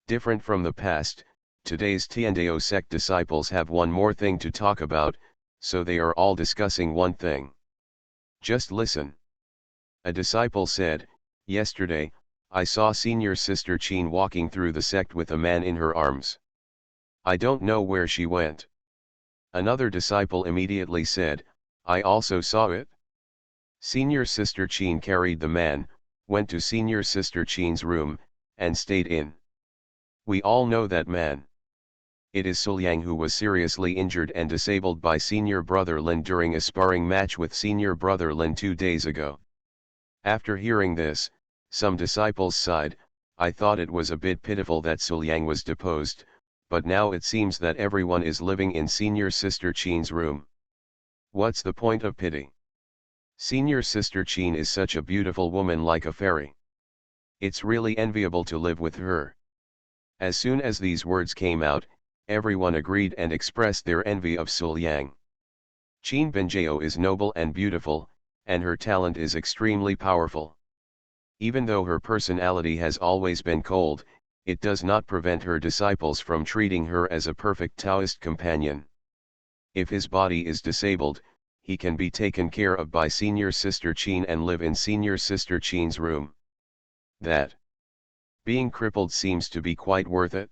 Different from the past, today's Tiandao sect disciples have one more thing to talk about, so they are all discussing one thing. Just listen. A disciple said, yesterday, I saw senior sister Qin walking through the sect with a man in her arms. I don't know where she went. Another disciple immediately said, I also saw it. Senior sister Qin carried the man, went to senior sister Qin's room, and stayed in. We all know that man. It is Suliang who was seriously injured and disabled by senior brother Lin during a sparring match with senior brother Lin 2 days ago. After hearing this, some disciples sighed. I thought it was a bit pitiful that Suliang was deposed, but now it seems that everyone is living in senior sister Qin's room. What's the point of pity? Senior sister Qin is such a beautiful woman like a fairy. It's really enviable to live with her. As soon as these words came out, everyone agreed and expressed their envy of Suliang. Qin Binjiao is noble and beautiful, and her talent is extremely powerful. Even though her personality has always been cold, it does not prevent her disciples from treating her as a perfect Taoist companion. If his body is disabled, he can be taken care of by senior sister Qin and live in senior sister Qin's room. That being crippled seems to be quite worth it.